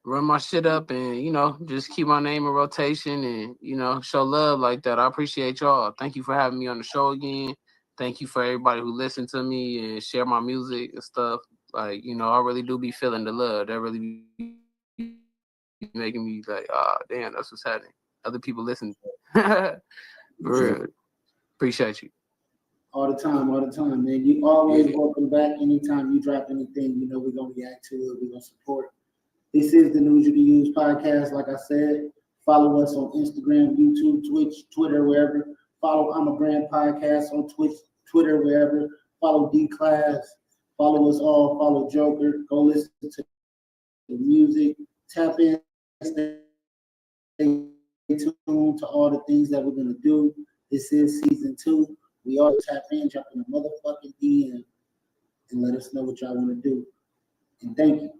run my shit up and just keep my name in rotation and show love like that. I appreciate y'all. Thank you for having me on the show again. Thank you for everybody who listened to me and share my music and stuff. Like, I really do be feeling the love. That really be making me like, damn, that's what's happening. Other people listen. For real. Appreciate you. All the time, man. You always welcome back. Anytime you drop anything, we're gonna react to it. We're gonna support. This is the News You Can Use podcast. Like I said, follow us on Instagram, YouTube, Twitch, Twitter, wherever. Follow I'm a Brand Podcast on Twitch, Twitter, wherever. Follow Dclass. Follow us all. Follow Jocker. Go listen to the music. Tap in. Stay tuned to all the things that we're gonna do. This is season 2. We all tap in, jump in the motherfucking DM, and let us know what y'all want to do. And thank you.